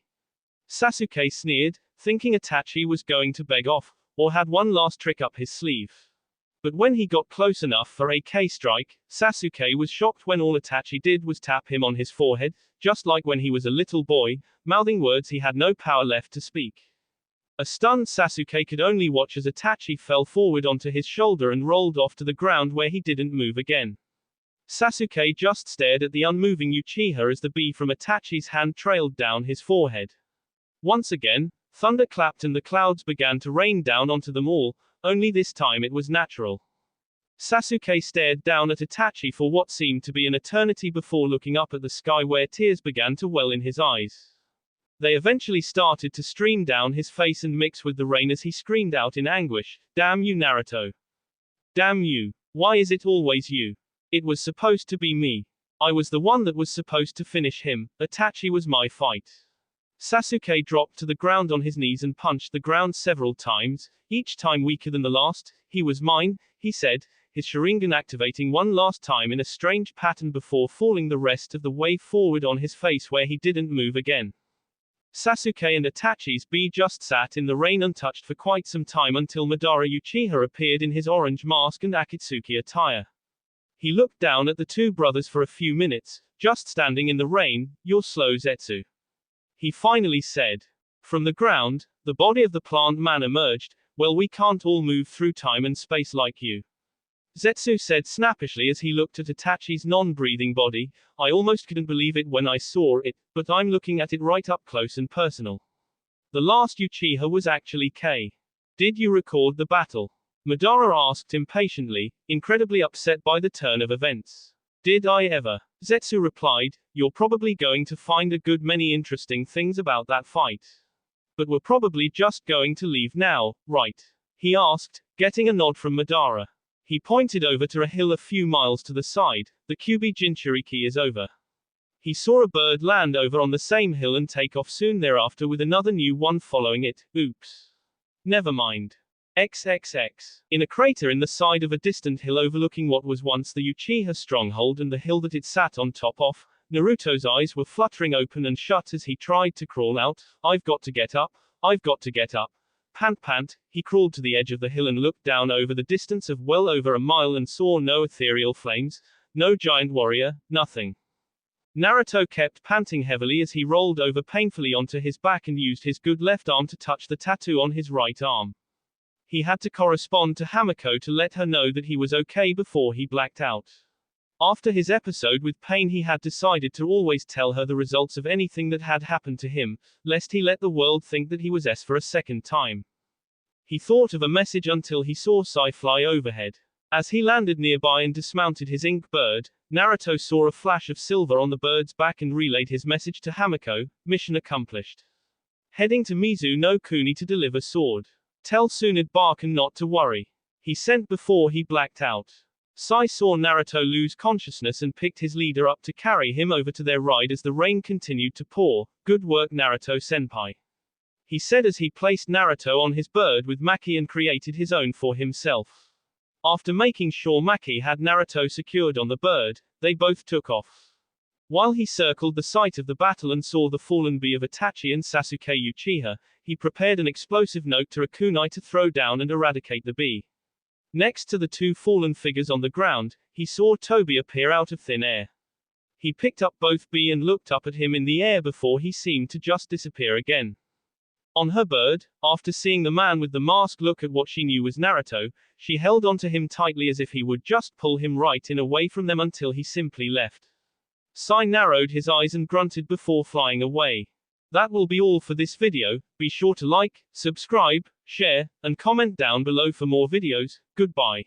Sasuke sneered, thinking Itachi was going to beg off, or had one last trick up his sleeve. But when he got close enough for a K-strike, Sasuke was shocked when all Itachi did was tap him on his forehead, just like when he was a little boy, mouthing words he had no power left to speak. A stunned Sasuke could only watch as Itachi fell forward onto his shoulder and rolled off to the ground where he didn't move again. Sasuke just stared at the unmoving Uchiha as the bee from Itachi's hand trailed down his forehead. Once again, thunder clapped and the clouds began to rain down onto them all, only this time it was natural. Sasuke stared down at Itachi for what seemed to be an eternity before looking up at the sky where tears began to well in his eyes. They eventually started to stream down his face and mix with the rain as he screamed out in anguish, "Damn you, Naruto! Damn you! Why is it always you? It was supposed to be me. I was the one that was supposed to finish him. Itachi was my fight." Sasuke dropped to the ground on his knees and punched the ground several times, each time weaker than the last. "He was mine," he said, his Sharingan activating one last time in a strange pattern before falling the rest of the way forward on his face where he didn't move again. Sasuke and Itachi's blood just sat in the rain untouched for quite some time until Madara Uchiha appeared in his orange mask and Akatsuki attire. He looked down at the two brothers for a few minutes, just standing in the rain. "You're slow, Zetsu," he finally said. From the ground, the body of the plant man emerged. "Well, we can't all move through time and space like you," Zetsu said snappishly as he looked at Itachi's non-breathing body. "I almost couldn't believe it when I saw it, but I'm looking at it right up close and personal. The last Uchiha was actually K. Did you record the battle?" Madara asked impatiently, incredibly upset by the turn of events. "Did I ever?" Zetsu replied. "You're probably going to find a good many interesting things about that fight. But we're probably just going to leave now, right?" he asked, getting a nod from Madara. He pointed over to a hill a few miles to the side. "The Kyuubi Jinchuriki is over." He saw a bird land over on the same hill and take off soon thereafter with another new one following it. Oops. Never mind. XXX. In a crater in the side of a distant hill overlooking what was once the Uchiha stronghold and the hill that it sat on top of, Naruto's eyes were fluttering open and shut as he tried to crawl out. "I've got to get up. I've got to get up. Pant pant." He crawled to the edge of the hill and looked down over the distance of well over a mile and saw no ethereal flames, no giant warrior, nothing. Naruto kept panting heavily as he rolled over painfully onto his back and used his good left arm to touch the tattoo on his right arm. He had to correspond to Hamiko to let her know that he was okay before he blacked out. After his episode with Pain, he had decided to always tell her the results of anything that had happened to him, lest he let the world think that he was S for a second time. He thought of a message until he saw Sai fly overhead. As he landed nearby and dismounted his ink bird, Naruto saw a flash of silver on the bird's back and relayed his message to Hamiko. Mission accomplished. Heading to Mizu no Kuni to deliver sword. Tell Tsunade Barkan not to worry. He sent before he blacked out. Sai saw Naruto lose consciousness and picked his leader up to carry him over to their ride as the rain continued to pour. Good work, Naruto-senpai. He said as he placed Naruto on his bird with Maki and created his own for himself. After making sure Maki had Naruto secured on the bird, they both took off. While he circled the site of the battle and saw the fallen bee of Itachi and Sasuke Uchiha, he prepared an explosive note to a kunai to throw down and eradicate the bee. Next to the two fallen figures on the ground, he saw Toby appear out of thin air. He picked up both bee and looked up at him in the air before he seemed to just disappear again. On her bird, after seeing the man with the mask look at what she knew was Naruto, she held onto him tightly as if he would just pull him right in away from them until he simply left. Sai narrowed his eyes and grunted before flying away. That will be all for this video. Be sure to like, subscribe, share, and comment down below for more videos. Goodbye.